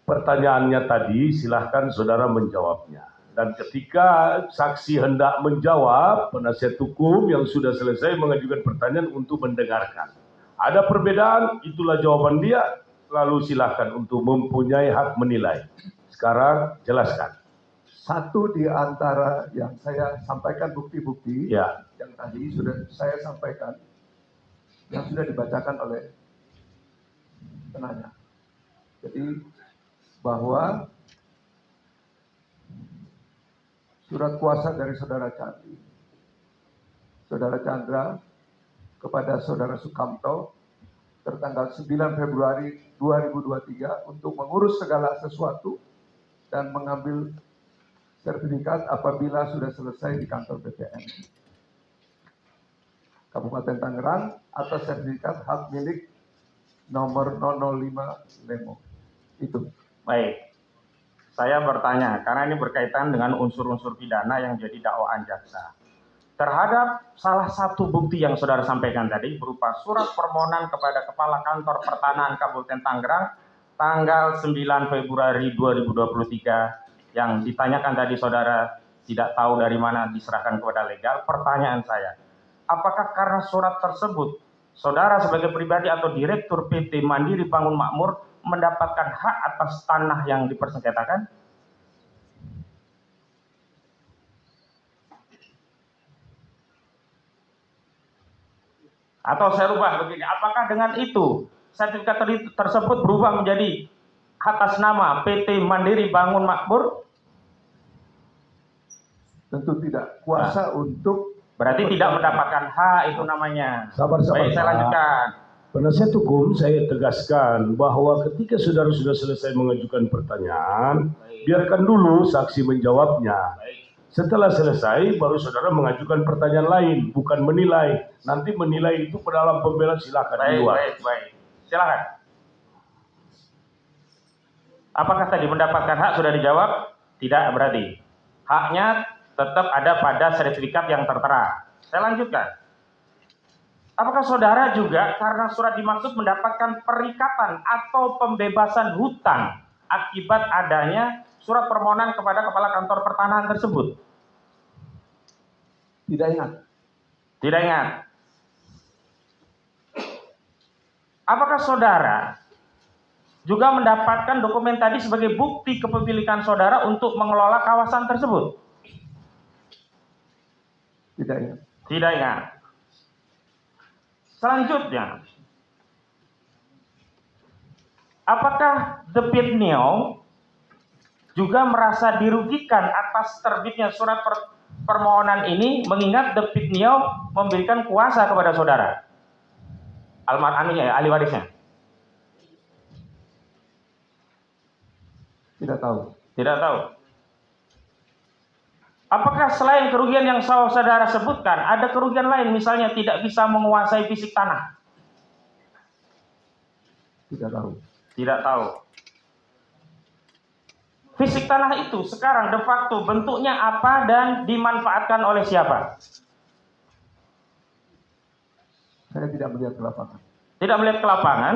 Pertanyaannya tadi, silahkan saudara menjawabnya. Dan ketika saksi hendak menjawab, penasihat hukum yang sudah selesai mengajukan pertanyaan untuk mendengarkan. Ada perbedaan, itulah jawaban dia, lalu silahkan untuk mempunyai hak menilai. Sekarang jelaskan. Satu di antara yang saya sampaikan bukti-bukti Ya. yang tadi sudah saya sampaikan, yang sudah dibacakan oleh penanya. Jadi bahwa surat kuasa dari Saudara Chandra kepada Saudara Sukamto tertanggal 9 Februari 2023 untuk mengurus segala sesuatu dan mengambil sertifikat apabila sudah selesai di kantor BPN Kabupaten Tangerang atas sertifikat hak milik nomor 005 Lemo. Itu. Baik, saya bertanya, karena ini berkaitan dengan unsur-unsur pidana yang jadi dakwaan jaksa. Terhadap salah satu bukti yang saudara sampaikan tadi, berupa surat permohonan kepada Kepala Kantor Pertanahan Kabupaten Tangerang, tanggal 9 Februari 2023, yang ditanyakan tadi saudara tidak tahu dari mana diserahkan kepada legal. Pertanyaan saya, apakah karena surat tersebut, saudara sebagai pribadi atau Direktur PT Mandiri Bangun Makmur mendapatkan hak atas tanah yang dipersengketakan? Atau saya rubah begini, apakah dengan itu sertifikat tersebut berubah menjadi atas nama PT Mandiri Bangun Makmur? Tentu tidak. Kuasa untuk Berarti tidak mendapatkan hak, itu namanya. Sabar, Baik, saya Pak. lanjutkan. Penasihat hukum saya tegaskan bahwa ketika saudara sudah selesai mengajukan pertanyaan, biarkan dulu saksi menjawabnya. Setelah selesai, baru saudara mengajukan pertanyaan lain, bukan menilai. Nanti menilai itu dalam pembelaan silakan di luar. Baik. Silakan. Apakah tadi mendapatkan hak sudah dijawab? Tidak berarti. Haknya tetap ada pada sertifikat yang tertera. Saya lanjutkan. Apakah saudara juga karena surat dimaksud mendapatkan perikatan atau pembebasan hutang akibat adanya surat permohonan kepada Kepala Kantor Pertanahan tersebut? tidak ingat. Tidak ingat. Apakah saudara juga mendapatkan dokumen tadi sebagai bukti kepemilikan saudara untuk mengelola kawasan tersebut? Tidak ingat. Tidak ingat. Selanjutnya, apakah The Pit Neo juga merasa dirugikan atas terbitnya surat permohonan ini, mengingat The Pit Neo memberikan kuasa kepada saudara? Ahli warisnya. Tidak tahu. Tidak tahu. Apakah selain kerugian yang saudara sebutkan, ada kerugian lain, misalnya tidak bisa menguasai fisik tanah? Tidak tahu. Tidak tahu. Fisik tanah itu sekarang de facto bentuknya apa dan dimanfaatkan oleh siapa? Saya tidak melihat ke lapangan. Tidak melihat ke lapangan,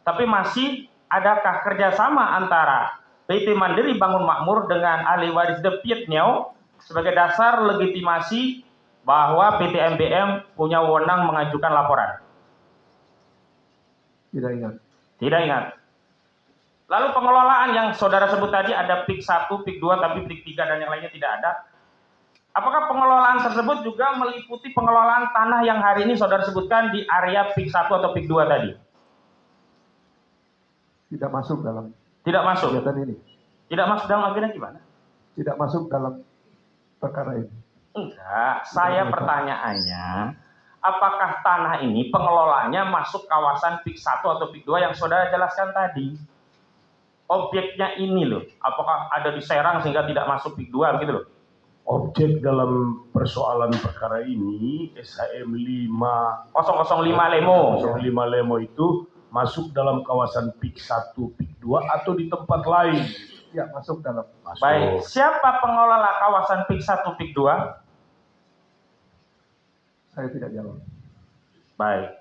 tapi masih adakah kerjasama antara PT Mandiri Bangun Makmur dengan ahli waris The Pit Neo sebagai dasar legitimasi bahwa PT MBM punya wewenang mengajukan laporan? Tidak ingat. Tidak ingat. Lalu pengelolaan yang saudara sebut tadi ada PIK 1, PIK 2, tapi PIK 3 dan yang lainnya tidak ada. Apakah pengelolaan tersebut juga meliputi pengelolaan tanah yang hari ini saudara sebutkan di area PIK 1 atau PIK 2 tadi? Tidak masuk dalam Tidak masuk. kegiatan ini. Tidak masuk dalam agenda gimana? Tidak masuk dalam perkara ini. Enggak, saya pertanyaannya, apakah tanah ini pengelolanya masuk kawasan PIK 1 atau PIK 2 yang saudara jelaskan tadi? Objeknya ini loh, apakah ada di Serang sehingga tidak masuk PIK 2 gitu loh? Objek dalam persoalan perkara ini SHM 005 Lemo. 005 Lemo itu masuk dalam kawasan PIK 1, PIK 2 atau di tempat lain. Ya, masuk dalam. Masuk. Baik, siapa pengelola kawasan PIK 1, PIK 2? Saya tidak jawab. Baik.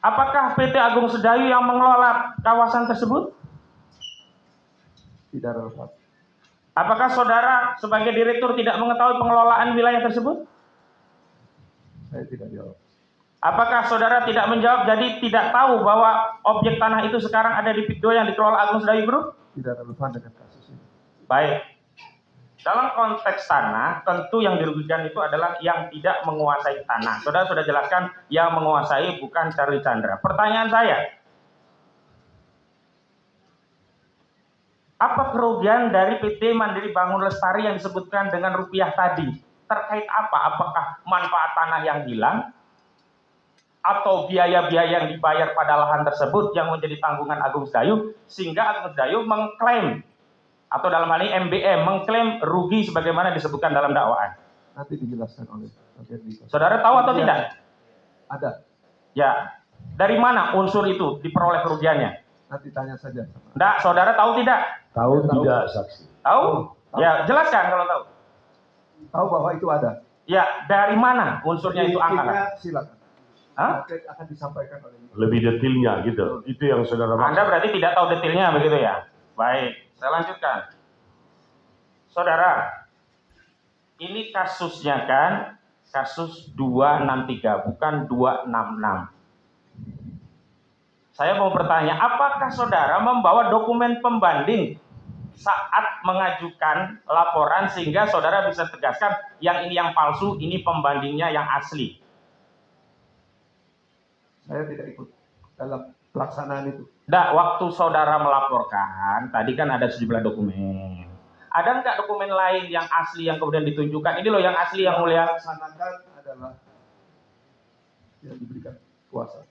Apakah PT Agung Sedayu yang mengelola kawasan tersebut? Tidak relevan. Apakah saudara sebagai direktur tidak mengetahui pengelolaan wilayah tersebut? Saya tidak jawab. Apakah saudara tidak menjawab jadi tidak tahu bahwa objek tanah itu sekarang ada di PIK 2 yang dikelola Agung Sedayu Group? Tidak relevan dengan kasus ini. Baik. Dalam konteks tanah, tentu yang dirugikan itu adalah yang tidak menguasai tanah. Saudara sudah jelaskan yang menguasai bukan Charlie Chandra. Pertanyaan saya, apa kerugian dari PT Mandiri Bangun Lestari yang disebutkan dengan rupiah tadi? Terkait apa? Apakah manfaat tanah yang hilang? Atau biaya-biaya yang dibayar pada lahan tersebut yang menjadi tanggungan Agung Sedayu, sehingga Agung Sedayu mengklaim, atau dalam hal ini MBM, mengklaim rugi sebagaimana disebutkan dalam dakwaan? Nanti dijelaskan oleh bagian di. Saudara tahu atau tidak? Ada. Ya. Dari mana unsur itu diperoleh kerugiannya? Nanti tanya saja. Enggak, saudara tahu tidak? Tahu tidak saksi? Tahu? Ya, jelaskan kalau tahu. Tahu bahwa itu ada. Ya, dari mana unsurnya itu angka? Silakan. Hah? Akan disampaikan oleh. Lebih detailnya gitu. Itu yang saudara maksud. Anda berarti tidak tahu detailnya begitu ya? Baik, saya lanjutkan. Saudara, ini kasusnya kan kasus 263, bukan 266. Saya mau bertanya, apakah saudara membawa dokumen pembanding saat mengajukan laporan sehingga saudara bisa tegaskan yang ini yang palsu, ini pembandingnya yang asli? Saya tidak ikut dalam pelaksanaan itu. Nah, waktu saudara melaporkan, tadi kan ada sejumlah dokumen. Ada nggak dokumen lain yang asli yang kemudian ditunjukkan? Ini loh yang asli yang mulia. Laksanakan adalah yang diberikan kuasa.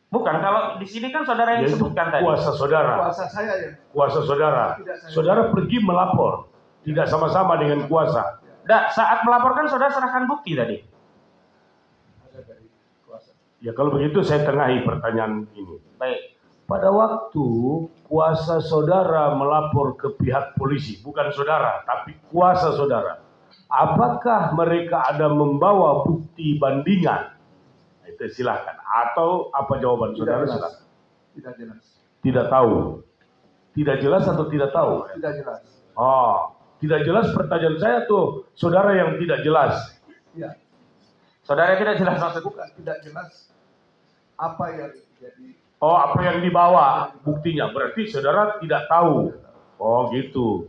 Bukan, kalau di sini kan saudara yang sebutkan tadi. Kuasa saudara. Kuasa saya ya. Kuasa saudara. Saudara pergi melapor. Tidak sama-sama dengan kuasa. Nah, saat melaporkan saudara serahkan bukti tadi. Ada dari kuasa. Ya kalau begitu saya tengahi pertanyaan ini. Baik. Pada waktu kuasa saudara melapor ke pihak polisi, bukan saudara, tapi kuasa saudara. Apakah mereka ada membawa bukti bandingan? Itu silakan. Atau apa jawaban saudara? Silakan. Tidak jelas. Tidak tahu. Tidak jelas atau tidak tahu? Tidak jelas. Oh, tidak jelas pertanyaan saya tuh, saudara yang tidak jelas. Ya. Saudara tidak jelas maksud. Bukan tidak jelas apa yang jadi. Oh, apa yang dibawa buktinya? Berarti saudara tidak tahu. Oh, gitu.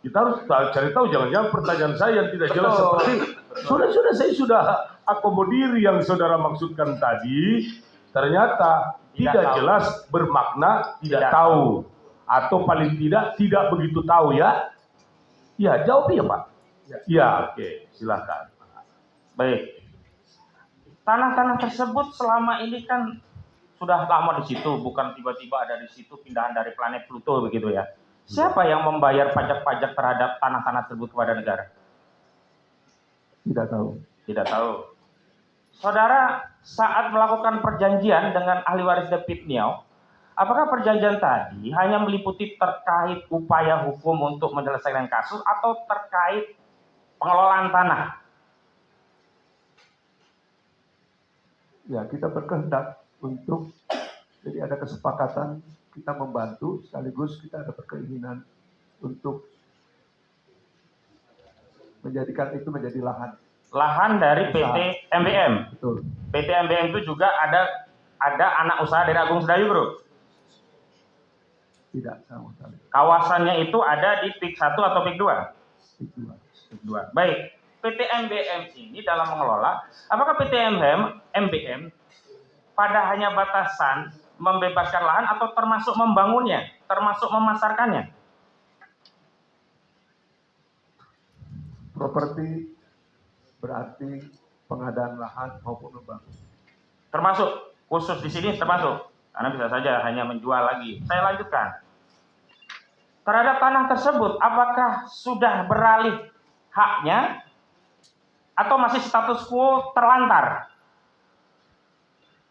Kita harus cari tahu, jangan-jangan pertanyaan saya yang tidak jelas seperti saya sudah akomodir yang saudara maksudkan tadi, ternyata tidak jelas bermakna tidak tahu, atau paling tidak begitu tahu ya? Ya, jawab ya Pak. Ya, oke, silakan. Baik. Tanah-tanah tersebut selama ini kan sudah lama di situ, bukan tiba-tiba ada di situ pindahan dari planet Pluto begitu ya. Siapa yang membayar pajak-pajak terhadap tanah-tanah tersebut kepada negara? Tidak tahu. Tidak tahu. Saudara saat melakukan perjanjian dengan ahli waris David Niau, apakah perjanjian tadi hanya meliputi terkait upaya hukum untuk menyelesaikan kasus atau terkait pengelolaan tanah? Ya, kita berkehendak untuk, jadi ada kesepakatan kita membantu, sekaligus kita ada berkeinginan untuk menjadikan itu menjadi lahan. Lahan dari PT MBM. Betul. PT MBM itu juga ada anak usaha dari Agung Sedayu Group. Tidak sama sekali. Kawasannya itu ada di PIK 1 atau PIK 2? PIK 2. Baik. PT MBM ini dalam mengelola, apakah PT MBM pada hanya batasan membebaskan lahan atau termasuk membangunnya, termasuk memasarkannya? Properti berarti pengadaan lahan maupun membangun. Termasuk, khusus di sini termasuk. Karena bisa saja hanya menjual lagi. Saya lanjutkan. Terhadap tanah tersebut, apakah sudah beralih haknya atau masih status quo terlantar?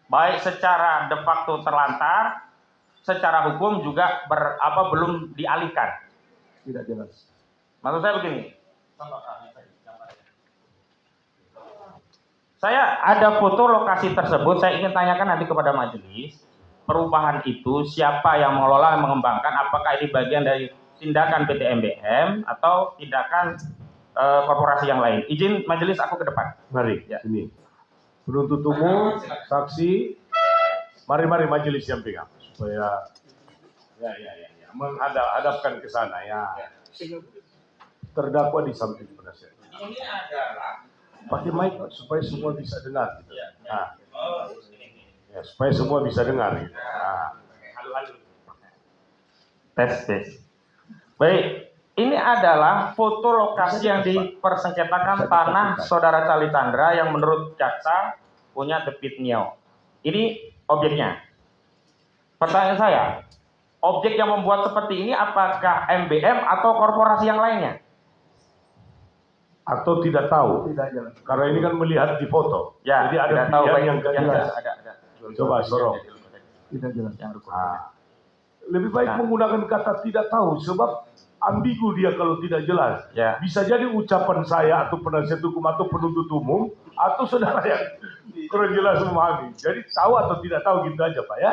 Baik secara de facto terlantar, secara hukum juga belum dialihkan. Tidak jelas. Maksud saya begini. Saya ada foto lokasi tersebut, saya ingin tanyakan nanti kepada majelis, perubahan itu siapa yang mengelola, yang mengembangkan, apakah ini bagian dari tindakan PT MBM atau tindakan korporasi yang lain. Izin majelis, aku ke depan. Mari, sini. Penuntut umum, saksi, mari majelis yang pegang supaya menghadapkan ke sana ya. Terdakwa di samping penasihat. Ini adalah Pakai mic supaya semua bisa dengar. Gitu. Nah, ya, supaya semua bisa dengar. Gitu. Nah. tes. Baik, ini adalah foto lokasi yang dipersengketakan tanah saudara Calitandra yang menurut jaksa punya debit NIO. Ini objeknya. Pertanyaan saya, objek yang membuat seperti ini apakah MBM atau korporasi yang lainnya? Atau tidak tahu? Tidak jelas. Karena ini kan melihat di foto. Ya, jadi ada tahu pilihan yang ya, jelas. ada. Coba sorong. Tidak jelas. Lebih baik menggunakan kata tidak tahu sebab ambigu dia kalau tidak jelas. Ya. Bisa jadi ucapan saya atau penasihat hukum atau penuntut umum atau saudara yang kurang jelas memahami. Jadi tahu atau tidak tahu gitu aja Pak ya.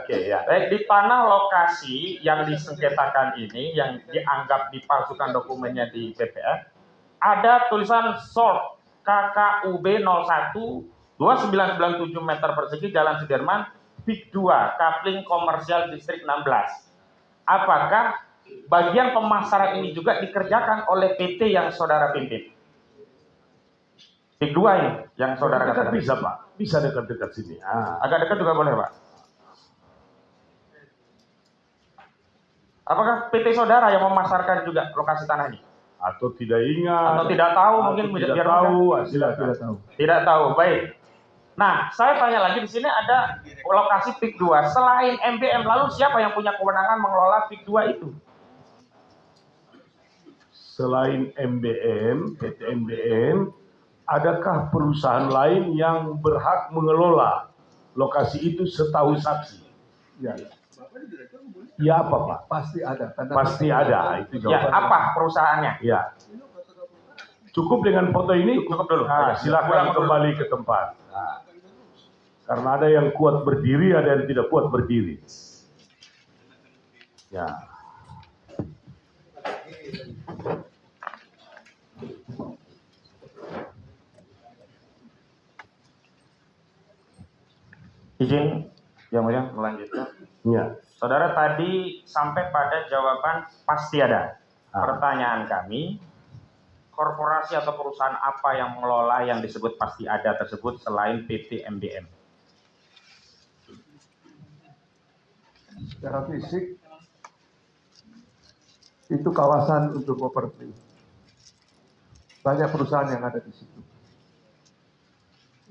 Oke ya. Baik, di tanah lokasi yang disengketakan ini yang dianggap dipalsukan dokumennya di PPR, ada tulisan short KKUB 01 2997 meter persegi Jalan Sudirman Pik 2 Kapling Komersial Distrik 16. Apakah bagian pemasaran ini juga dikerjakan oleh PT yang saudara pimpin? Pik 2 ini yang saudara dekat katakan. bisa Pak, bisa dekat-dekat sini. Agak dekat juga boleh Pak. Apakah PT saudara yang memasarkan juga lokasi tanah ini? Atau tidak ingat? Atau tidak tahu mungkin tidak tahu, Tidak tahu. Tidak tahu, baik. Nah, saya tanya lagi di sini ada lokasi PIK 2. Selain MBM, lalu siapa yang punya kewenangan mengelola PIK 2 itu? Selain MBM, PT MBM, adakah perusahaan lain yang berhak mengelola lokasi itu setahu saksi? Ya. Ya apa Pak? Pasti ada. Pasti ada. Itu Ya, jawabannya. apa perusahaannya? Ya. Cukup dengan foto ini? Cukup dulu. Nah, silakan kembali ke tempat. Nah, karena ada yang kuat berdiri, ada yang tidak kuat berdiri. Ya. Izin, yang mulia melanjutkan. Ya. Saudara tadi sampai pada jawaban pasti ada. Pertanyaan kami, korporasi atau perusahaan apa yang mengelola yang disebut pasti ada tersebut selain PT MBM? Secara fisik itu kawasan untuk properti. Banyak perusahaan yang ada di situ.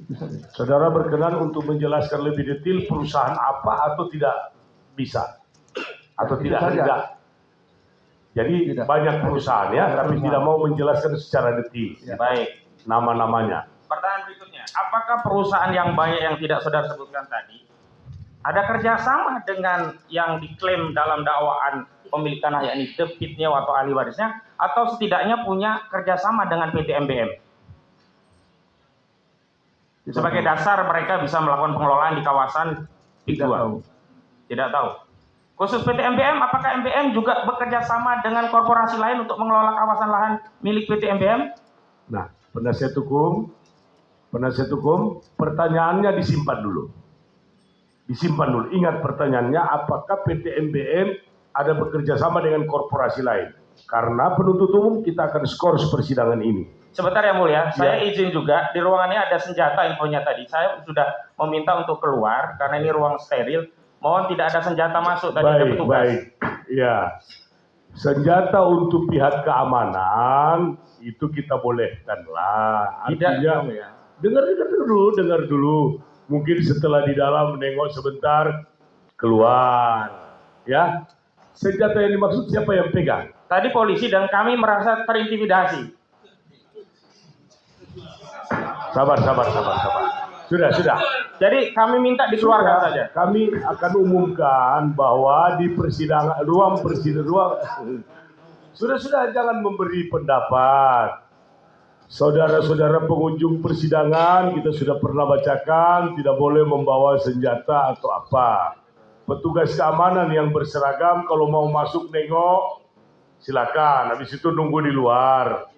Itu saja. Saudara berkenan untuk menjelaskan lebih detail perusahaan apa atau tidak bisa? Atau Ya, tidak saja. hendak? Jadi Tidak. banyak perusahaan ya, tapi perusahaan. tidak mau menjelaskan secara detail. Ya. Baik. Nama-namanya. Pertanyaan berikutnya, apakah perusahaan yang banyak yang tidak saudara sebutkan tadi ada kerjasama dengan yang diklaim dalam dakwaan pemilik tanah yakni debitnya atau ahli warisnya, atau setidaknya punya kerjasama dengan PT MBM? Sebagai dasar mereka bisa melakukan pengelolaan di kawasan PIK 2. Tidak tahu. Tidak tahu. Khusus PT MBM, apakah MBM juga bekerja sama dengan korporasi lain untuk mengelola kawasan lahan milik PT MBM? Nah, penasihat hukum, pertanyaannya disimpan dulu. Disimpan dulu. Ingat pertanyaannya, apakah PT MBM ada bekerja sama dengan korporasi lain? Karena penuntut umum kita akan skor persidangan ini. Sebentar ya mulia, saya izin juga di ruangan ini ada senjata infonya tadi. Saya sudah meminta untuk keluar karena ini ruang steril. Mohon tidak ada senjata masuk tadi ada petugas. Baik, ya. Senjata untuk pihak keamanan itu kita bolehkanlah. Artinya, dengar dulu. Mungkin setelah di dalam menengok sebentar keluar, ya. Senjata yang dimaksud siapa yang pegang? Tadi polisi dan kami merasa terintimidasi. Sabar. Sudah. Jadi kami minta dikeluarkan saja. Kami akan umumkan bahwa di persidangan ruang. Sudah jangan memberi pendapat. Saudara-saudara pengunjung persidangan kita sudah pernah bacakan tidak boleh membawa senjata atau apa. Petugas keamanan yang berseragam kalau mau masuk nengok silakan. Habis itu nunggu di luar.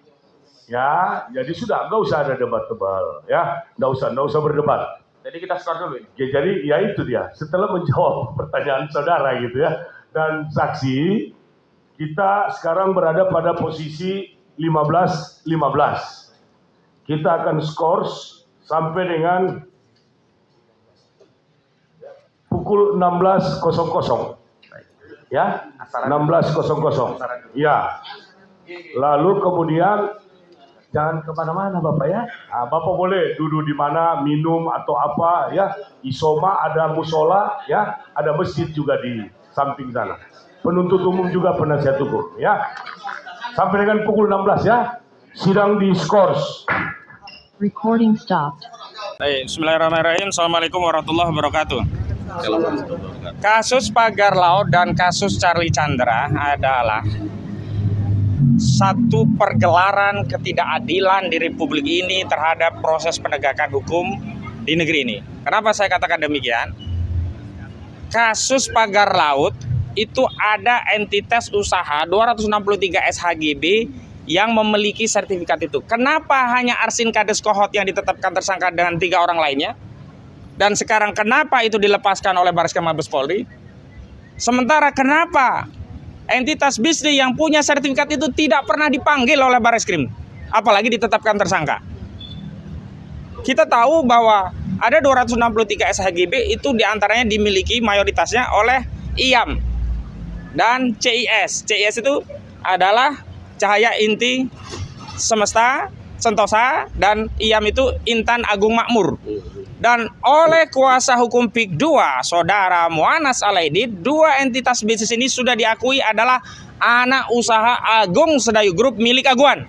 Ya, jadi sudah nggak usah ada debat tebal, ya, nggak usah berdebat. Jadi kita skor dulu. Ya, jadi ya itu dia. Setelah menjawab pertanyaan saudara gitu ya dan saksi, kita sekarang berada pada posisi 15-15. Kita akan skor sampai dengan pukul 16.00. Ya, 16.00. Ya. Lalu kemudian jangan kemana-mana Bapak ya. Nah, Bapak boleh duduk di mana, minum atau apa ya. Isoma ada musola ya, ada masjid juga di samping sana. Penuntut umum juga penasihat hukum ya. Sampai dengan pukul 16 ya. Sidang diskors. Recording stopped. Baik, bismillahirrahmanirrahim. Assalamualaikum warahmatullahi wabarakatuh. Kasus Pagar Laut dan kasus Charlie Chandra adalah satu pergelaran ketidakadilan di Republik ini terhadap proses penegakan hukum di negeri ini. Kenapa saya katakan demikian? Kasus Pagar Laut itu ada entitas usaha 263 SHGB yang memiliki sertifikat itu. Kenapa hanya Arsin Kades Kohot yang ditetapkan tersangka dengan 3 orang lainnya? Dan sekarang kenapa itu dilepaskan oleh Bareskrim Mabes Polri? Sementara kenapa entitas bisnis yang punya sertifikat itu tidak pernah dipanggil oleh Bareskrim, apalagi ditetapkan tersangka? Kita tahu bahwa ada 263 SHGB itu diantaranya dimiliki mayoritasnya oleh IAM dan CIS. CIS itu adalah Cahaya Inti Semesta Sentosa dan IAM itu Intan Agung Makmur. Dan oleh kuasa hukum PIK 2, Saudara Muanas Alaidit, 2 entitas bisnis ini sudah diakui adalah anak usaha Agung Sedayu Group milik Aguan.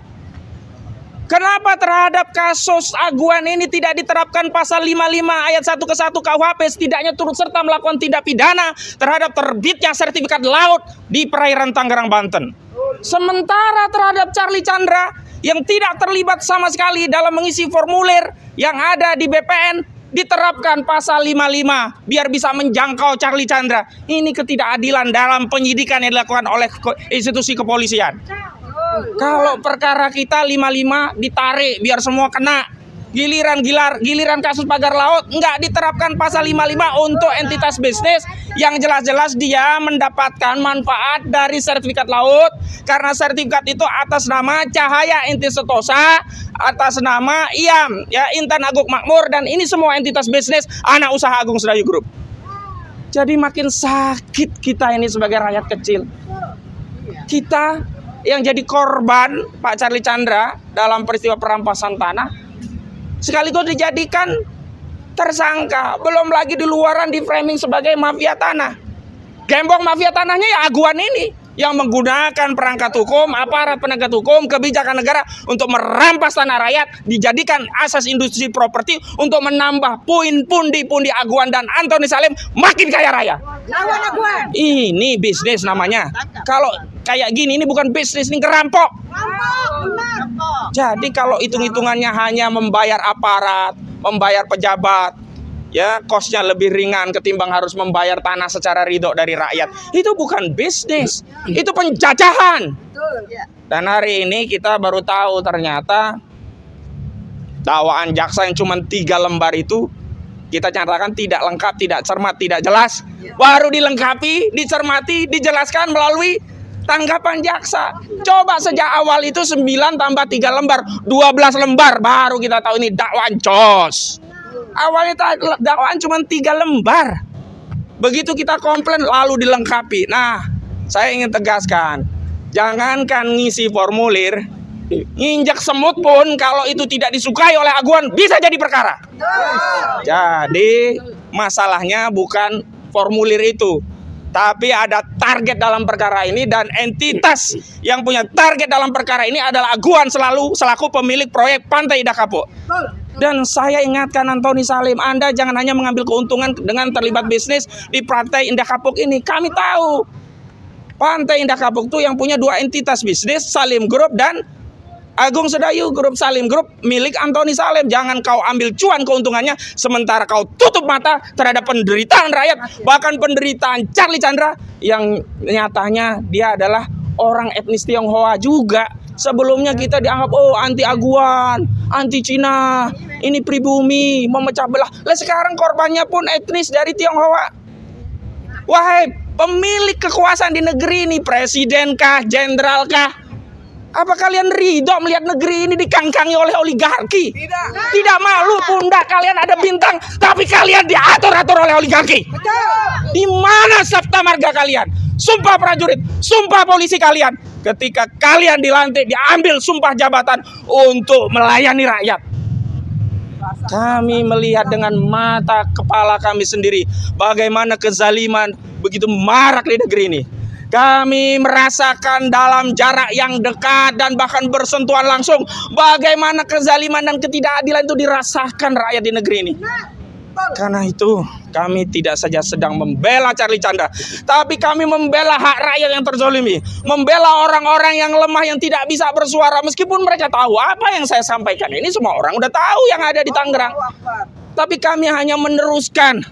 Kenapa terhadap kasus Aguan ini tidak diterapkan pasal 55 ayat 1 ke 1 KUHP, setidaknya turut serta melakukan tindak pidana terhadap terbitnya sertifikat laut di perairan Tangerang, Banten? Sementara terhadap Charlie Chandra yang tidak terlibat sama sekali dalam mengisi formulir yang ada di BPN, diterapkan pasal 55 biar bisa menjangkau Charlie Chandra. Ini ketidakadilan dalam penyidikan yang dilakukan oleh institusi kepolisian. Kalau perkara kita 55 ditarik biar semua kena. Giliran kasus Pagar Laut nggak diterapkan pasal 55 untuk entitas bisnis yang jelas-jelas dia mendapatkan manfaat dari sertifikat laut karena sertifikat itu atas nama Cahaya Inti Sentosa, atas nama IAM ya Intan Agung Makmur, dan ini semua entitas bisnis anak usaha Agung Sedayu Group. Jadi makin sakit kita ini sebagai rakyat kecil. Kita yang jadi korban Pak Charlie Chandra dalam peristiwa perampasan tanah sekaligus dijadikan tersangka, belum lagi di luaran di framing sebagai mafia tanah. Gembong mafia tanahnya ya Aguan ini yang menggunakan perangkat hukum, aparat penegak hukum, kebijakan negara untuk merampas tanah rakyat, dijadikan asas industri properti untuk menambah pundi-pundi Aguan dan Antoni Salim makin kaya raya. Ini bisnis namanya. Kalau kayak gini ini bukan bisnis, ini ngerampok. Jadi kalau hitung-hitungannya hanya membayar aparat, membayar pejabat, ya kosnya lebih ringan ketimbang harus membayar tanah secara ridho dari rakyat. Itu bukan bisnis, itu penjajahan. Dan hari ini kita baru tahu ternyata dakwaan jaksa yang cuma 3 lembar itu kita nyatakan tidak lengkap, tidak cermat, tidak jelas. Baru dilengkapi, dicermati, dijelaskan melalui tanggapan jaksa. Coba sejak awal itu 9 tambah 3 lembar, 12 lembar baru kita tahu ini dakwaan jos. Awalnya dakwaan cuma 3 lembar. Begitu kita komplain lalu dilengkapi. Nah, saya ingin tegaskan, jangankan ngisi formulir, nginjak semut pun kalau itu tidak disukai oleh aguan bisa jadi perkara. Jadi masalahnya bukan formulir itu, tapi ada target dalam perkara ini, dan entitas yang punya target dalam perkara ini adalah aguan selaku pemilik proyek Pantai Indah Kapuk. Dan saya ingatkan Antoni Salim, Anda jangan hanya mengambil keuntungan dengan terlibat bisnis di Pantai Indah Kapuk ini. Kami tahu Pantai Indah Kapuk itu yang punya dua entitas bisnis, Salim Group dan Agung Sedayu Group. Salim Group milik Antoni Salim. Jangan kau ambil cuan keuntungannya sementara kau tutup mata terhadap penderitaan rakyat, bahkan penderitaan Charlie Chandra yang nyatanya dia adalah orang etnis Tionghoa juga. Sebelumnya kita dianggap anti aguan, anti Cina, ini pribumi, memecah belah. Lah sekarang korbannya pun etnis dari Tionghoa. Wahai pemilik kekuasaan di negeri ini, presiden kah, jenderal kah? Apa kalian ridho melihat negeri ini dikangkangi oleh oligarki? Tidak malu pundak kalian ada bintang, tapi kalian diatur-atur oleh oligarki. Di mana sabta marga kalian? Sumpah prajurit, sumpah polisi kalian. Ketika kalian dilantik, diambil sumpah jabatan untuk melayani rakyat. Kami melihat dengan mata kepala kami sendiri bagaimana kezaliman begitu marak di negeri ini. Kami merasakan dalam jarak yang dekat dan bahkan bersentuhan langsung bagaimana kezaliman dan ketidakadilan itu dirasakan rakyat di negeri ini. Karena itu kami tidak saja sedang membela Charlie Chandra, tapi kami membela hak rakyat yang terzolimi, membela orang-orang yang lemah yang tidak bisa bersuara meskipun mereka tahu apa yang saya sampaikan ini semua orang udah tahu yang ada di Tangerang. Tapi kami hanya meneruskan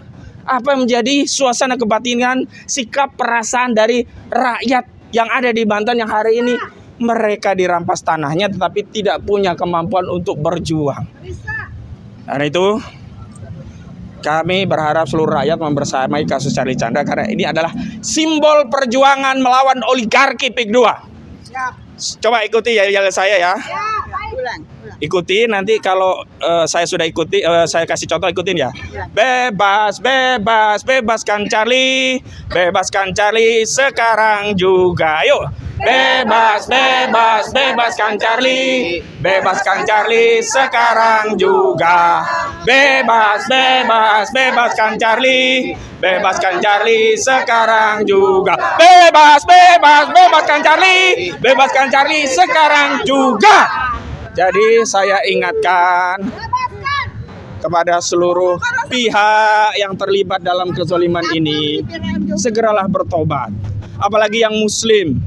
apa yang menjadi suasana kebatinan, sikap perasaan dari rakyat yang ada di Banten yang hari ini mereka dirampas tanahnya tetapi tidak punya kemampuan untuk berjuang. Karena itu kami berharap seluruh rakyat membersamai kasus Charlie Chandra karena ini adalah simbol perjuangan melawan oligarki PIK 2. Coba ikuti ya saya ya. Ikuti nanti kalau saya sudah ikuti, saya kasih contoh, ikutin ya. Bebas, bebas, bebaskan Charlie, bebaskan Charlie sekarang juga. Ayo. Bebas, bebas, bebaskan Charlie, bebaskan Charlie sekarang juga. Bebas, bebas, bebaskan Charlie, bebaskan Charlie sekarang juga. Bebas, bebas, bebaskan Charlie, bebaskan Charlie sekarang juga. Jadi saya ingatkan kepada seluruh pihak yang terlibat dalam kezaliman ini, segeralah bertobat. Apalagi yang muslim.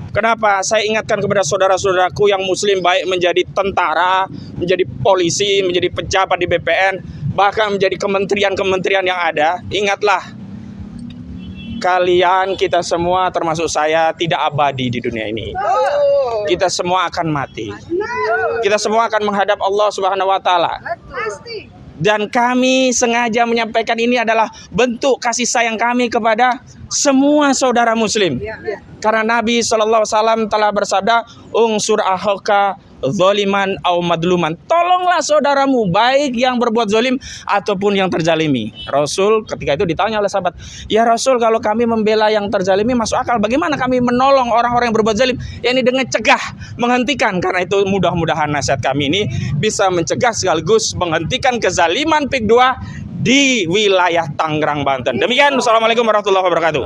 Kenapa? Saya ingatkan kepada saudara-saudaraku yang muslim, baik menjadi tentara, menjadi polisi, menjadi pejabat di BPN, bahkan menjadi kementerian-kementerian yang ada. Ingatlah, kalian, kita semua termasuk saya tidak abadi di dunia ini. Kita semua akan mati. Kita semua akan menghadap Allah Subhanahu wa taala. Dan kami sengaja menyampaikan ini adalah bentuk kasih sayang kami kepada semua saudara muslim. Karena Nabi SAW telah bersabda, "Unsur akhaka zaliman au madluman." Tolonglah saudaramu, baik yang berbuat zalim ataupun yang terzalimi. Rasul ketika itu ditanya oleh sahabat, "Ya Rasul, kalau kami membela yang terzalimi masuk akal, bagaimana kami menolong orang-orang yang berbuat zalim?" Ini dengan cegah, menghentikan. Karena itu mudah-mudahan nasihat kami ini bisa mencegah sekaligus menghentikan kezaliman PIK 2 di wilayah Tangerang, Banten. Demikian, Assalamualaikum warahmatullahi wabarakatuh.